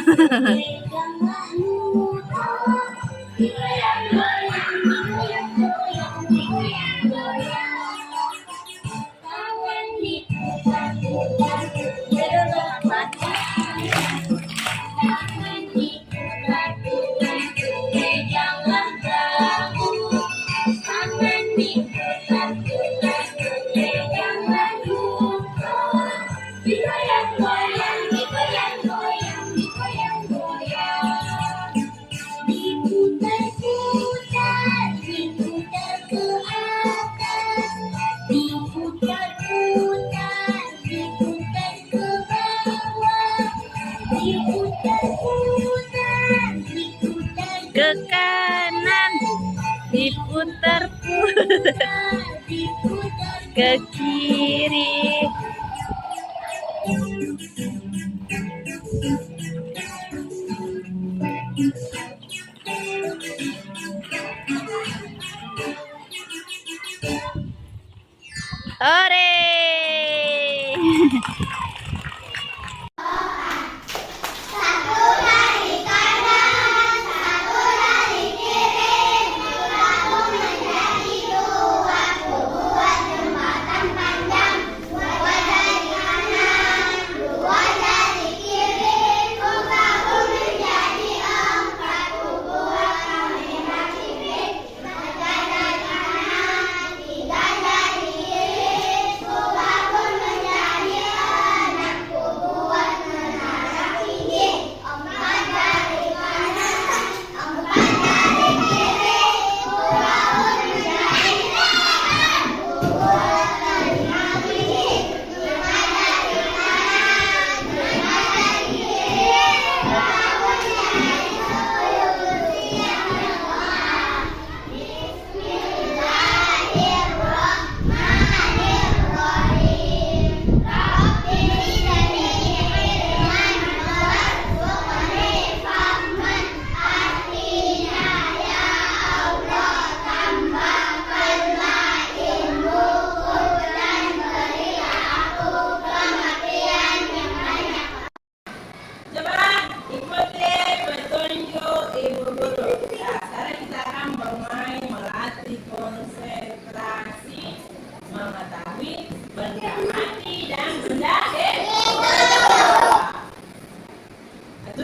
Ke kanan diputar-putar, ke kiri. Hore!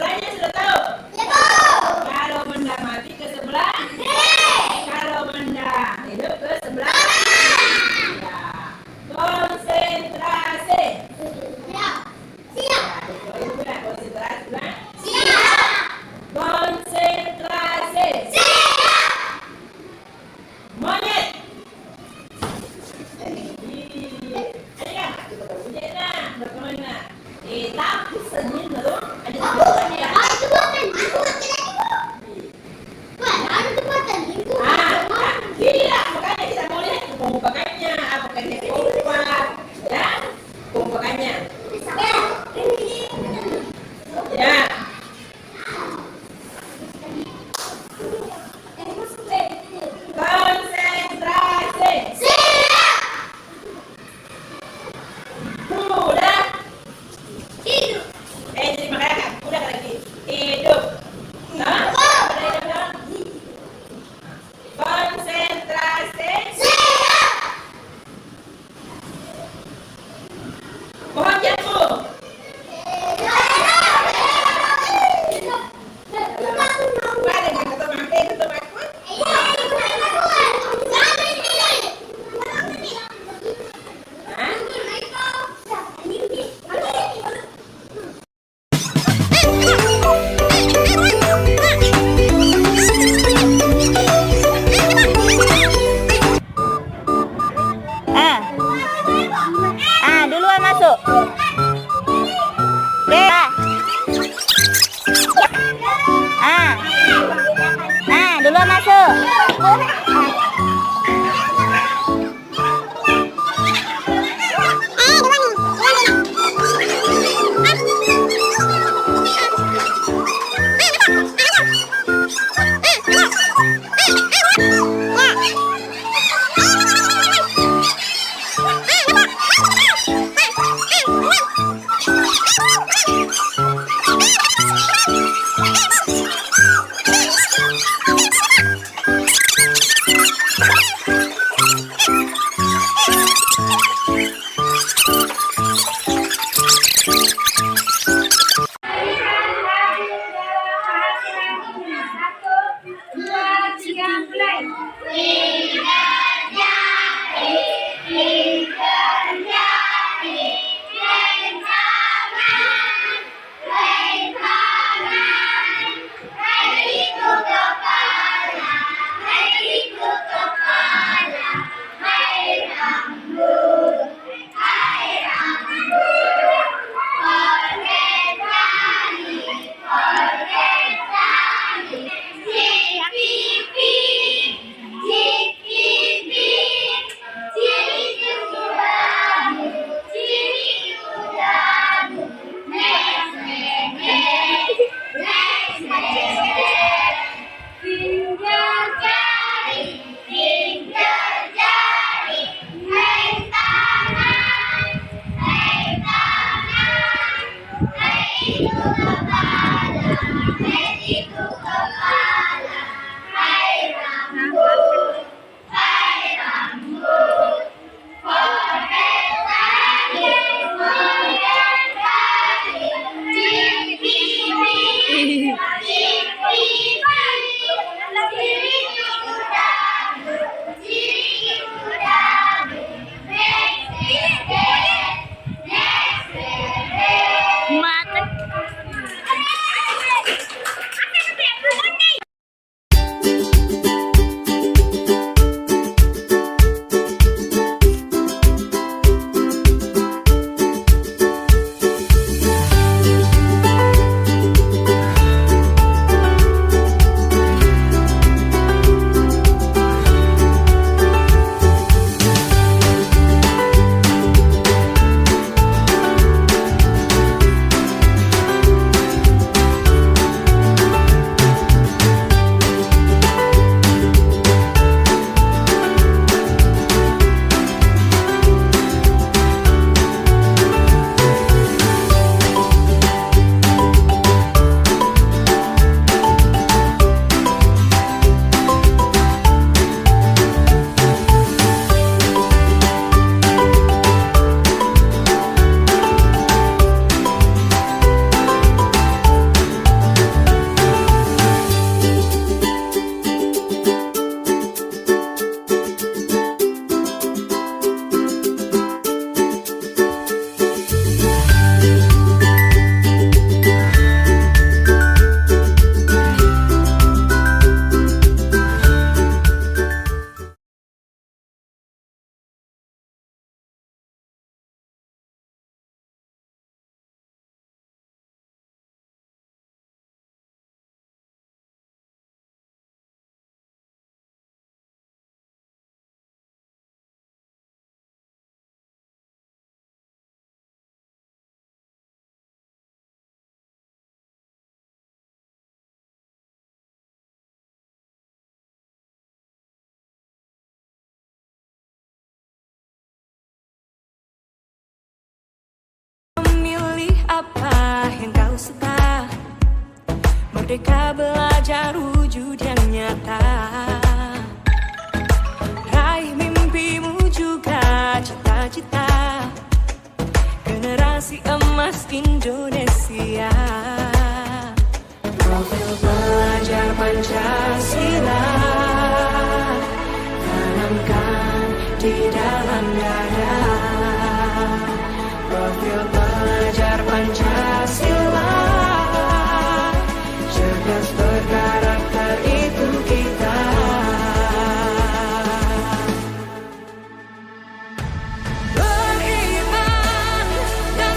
Sebelahnya sudah tahu? Kalau benda mati ke sebelah? Kalau benda hidup ke sebelah? Ya. Konsentrasi. Itu benar, konsentrasi benar? Konsentrasi. Monyet. Tapi senyum dulu. Tidak, makanya kita mau lihat pemumpakannya, apakah dia kompak, ya, pemumpakannya. Ya. Konsentrasi. Udah. Terima kasih. Udah lagi. Hidup. Nah, konsentrasi. Mohon jatuh. Duluan masuk. Duluan masuk. Merdeka belajar wujud yang nyata. Raih mimpimu juga cita-cita. Generasi emas Indonesia. Profil pelajar Pancasila tanamkan di dalam dada. Profil pelajar Pancasila cerdas berkarakter itu kita. Beriman dan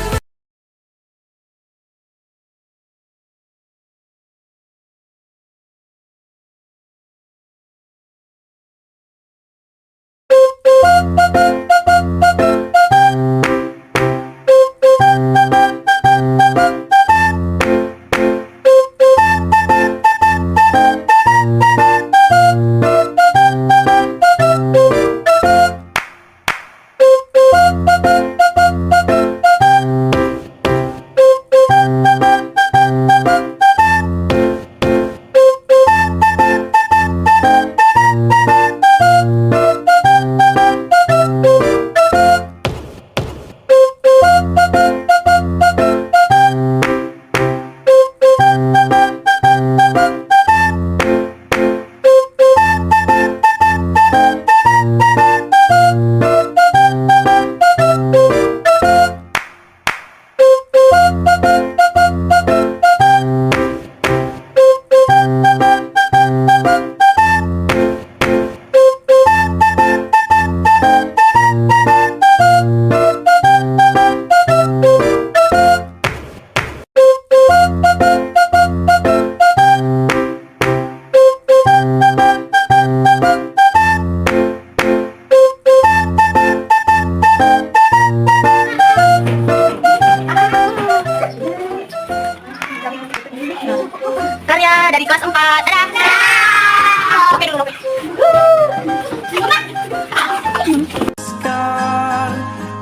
Karya dari kelas 4. Dadah. Oke dulu.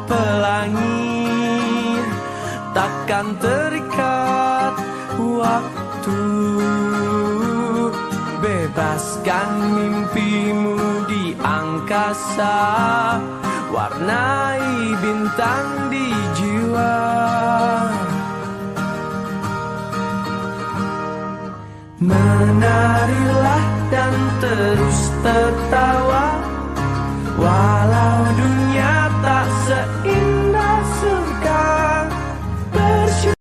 pelangi takkan terikat waktu. Bebaskan mimpimu di angkasa, warnai bintang di jiwa. Menarilah dan terus tertawa, walau dunia tak seindah surga. Bersyukur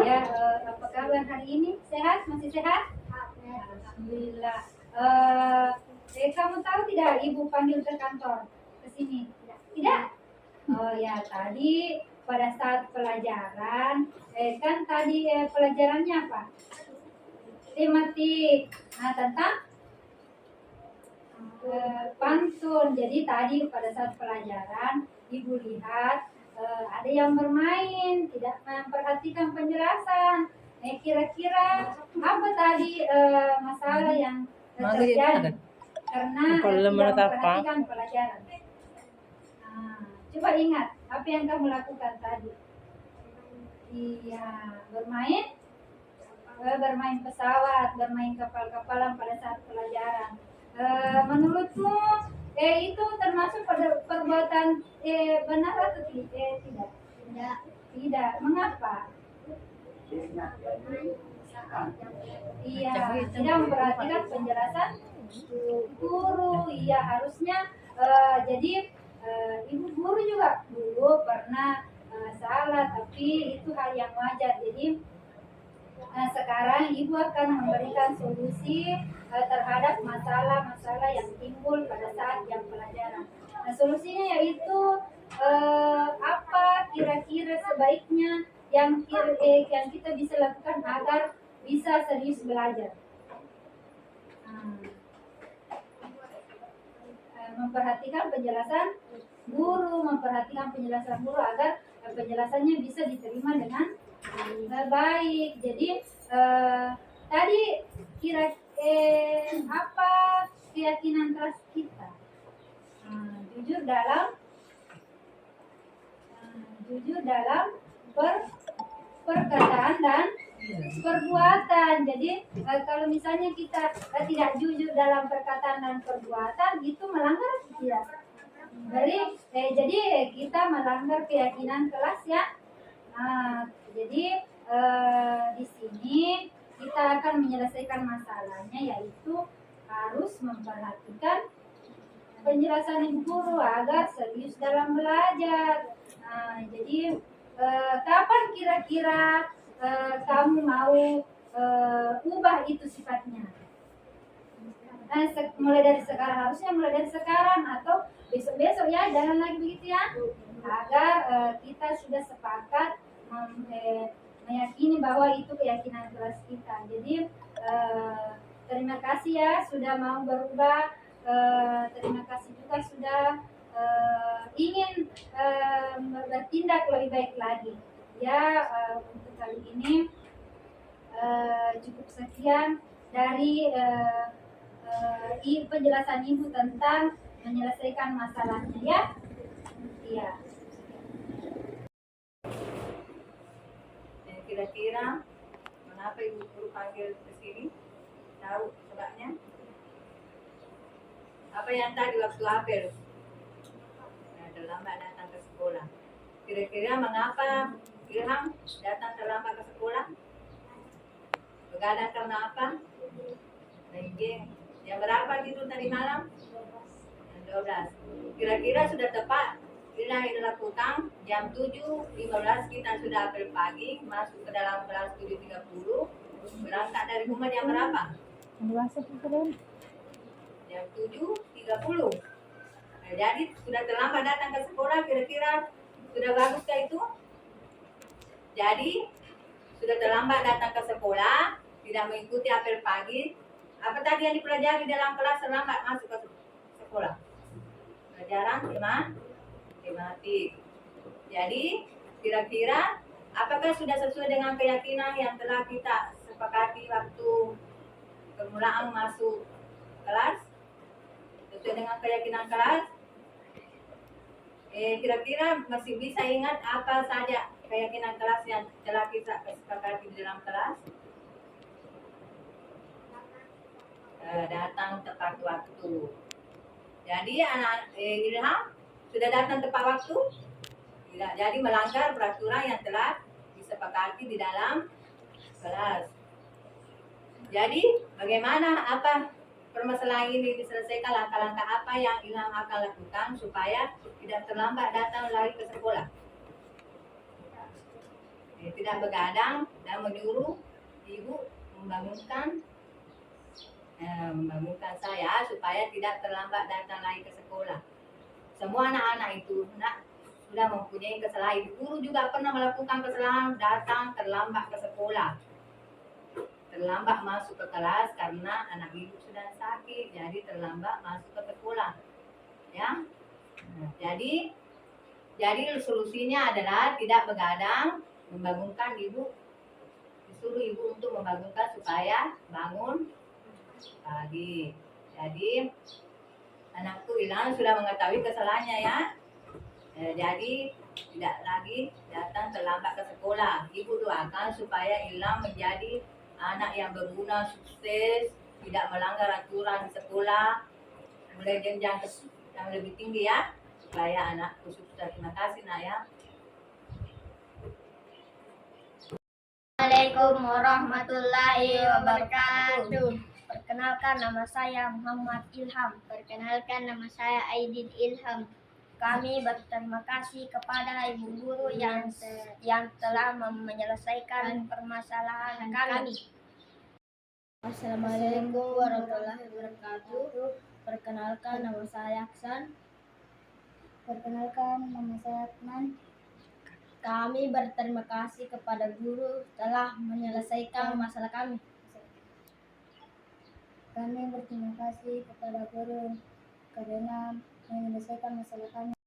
Ya, apa kabar hari ini? Sehat? Masih sehat? Alhamdulillah. Kamu tahu tidak Ibu panggil ke kantor ke sini? Tidak? Oh ya, tadi pada saat pelajaran, kan tadi pelajarannya apa? Tematik. Nah, tentang pantun. Jadi tadi pada saat pelajaran, Ibu lihat ada yang bermain, tidak memperhatikan penjelasan. Kira-kira apa tadi masalah yang terjadi karena tidak memperhatikan pelajaran. Nah, coba ingat apa yang kamu lakukan tadi. Iya, bermain pesawat, bermain kapal-kapalan pada saat pelajaran. Menurutmu itu termasuk perbuatan benar atau tidak? Tidak. Mengapa? Iya, tidak memperhatikan penjelasan guru. Iya, harusnya jadi ibu guru juga dulu pernah salah, tapi itu hal yang wajar. Jadi sekarang ibu akan memberikan solusi terhadap masalah-masalah yang timbul pada saat jam pelajaran. Nah, solusinya yaitu apa kira-kira sebaiknya yang kita bisa lakukan agar bisa serius belajar. Memperhatikan penjelasan guru agar penjelasannya bisa diterima dengan baik. Jadi tadi apa keyakinan kelas kita? Jujur dalam perkataan dan perbuatan. Jadi kalau misalnya kita tidak jujur dalam perkataan dan perbuatan, itu melanggar tidak? Jadi kita melanggar keyakinan kelas ya. Jadi di sini kita akan menyelesaikan masalahnya, yaitu harus memperhatikan penjelasan ibu guru agar serius dalam belajar. Jadi kapan kira-kira kamu mau ubah itu sifatnya? Mulai dari sekarang, harusnya mulai dari sekarang atau besok-besok ya, jangan lagi begitu ya. Agar kita sudah sepakat meyakini bahwa itu keyakinan kelas kita. Jadi terima kasih ya sudah mau berubah. Terima kasih juga sudah ingin bertindak lebih baik lagi. Ya, untuk kali ini cukup sekian dari penjelasan ibu tentang menyelesaikan masalahnya ya. Iya. Kira-kira mengapa ibu guru panggil ke sini? Tahu sebabnya? Apa yang tadi waktu apel? Terlambat datang ke sekolah. Kira-kira mengapa Ilham datang terlambat ke sekolah? Begadang karena apa? Mungkin jam berapa tidur tadi malam? Jam 12. Kira-kira sudah tepat Ilham lakukan jam 7.15 kita sudah apel pagi, masuk ke dalam kelas 7.30. Berangkat dari rumah jam berapa? Jam 7.30. Jadi sudah terlambat datang ke sekolah, kira-kira sudah baguskah itu? Jadi sudah terlambat datang ke sekolah, tidak mengikuti apel pagi. Apa tadi yang dipelajari dalam kelas terlambat masuk ke sekolah? Pelajaran matematik. Jadi kira-kira apakah sudah sesuai dengan keyakinan yang telah kita sepakati waktu permulaan masuk kelas? Sesuai dengan keyakinan kelas? Kira-kira masih bisa ingat apa saja keyakinan kelas yang telah kita sepakati di dalam kelas? Datang tepat waktu. Jadi anak Ilham sudah datang tepat waktu? Tidak. Jadi melanggar peraturan yang telah disepakati di dalam kelas. Jadi bagaimana, apa permasalahan ini diselesaikan, langkah-langkah apa yang Ilham akan lakukan supaya tidak terlambat datang lari ke sekolah? Tidak begadang dan menyuruh ibu membangunkan saya supaya tidak terlambat datang lagi ke sekolah. Semua anak-anak itu sudah mempunyai kesalahan. Guru juga pernah melakukan kesalahan, datang terlambat ke sekolah. Terlambat masuk ke kelas karena anak ibu sudah sakit, jadi terlambat masuk ke sekolah. Ya, jadi solusinya adalah tidak begadang, membangunkan ibu, disuruh ibu untuk membangunkan supaya bangun pagi. Jadi anakku Ilham sudah mengetahui kesalahannya ya. Jadi tidak lagi datang terlambat ke sekolah. Ibu doakan supaya Ilham menjadi anak yang berguna, sukses, tidak melanggar aturan di sekolah, mulai jenjang yang lebih tinggi ya, supaya anakku sukses. Terima kasih nak ya. Assalamualaikum warahmatullahi wabarakatuh. Perkenalkan, nama saya Muhammad Ilham. Perkenalkan, nama saya Aidin Ilham. Kami berterima kasih kepada ibu guru yang telah menyelesaikan permasalahan kami. Assalamualaikum warahmatullahi wabarakatuh. Perkenalkan, nama saya Aksan. Perkenalkan, nama saya Atman. Kami berterima kasih kepada guru telah menyelesaikan masalah kami. Kami berterima kasih kepada guru karena menyelesaikan masalah kami.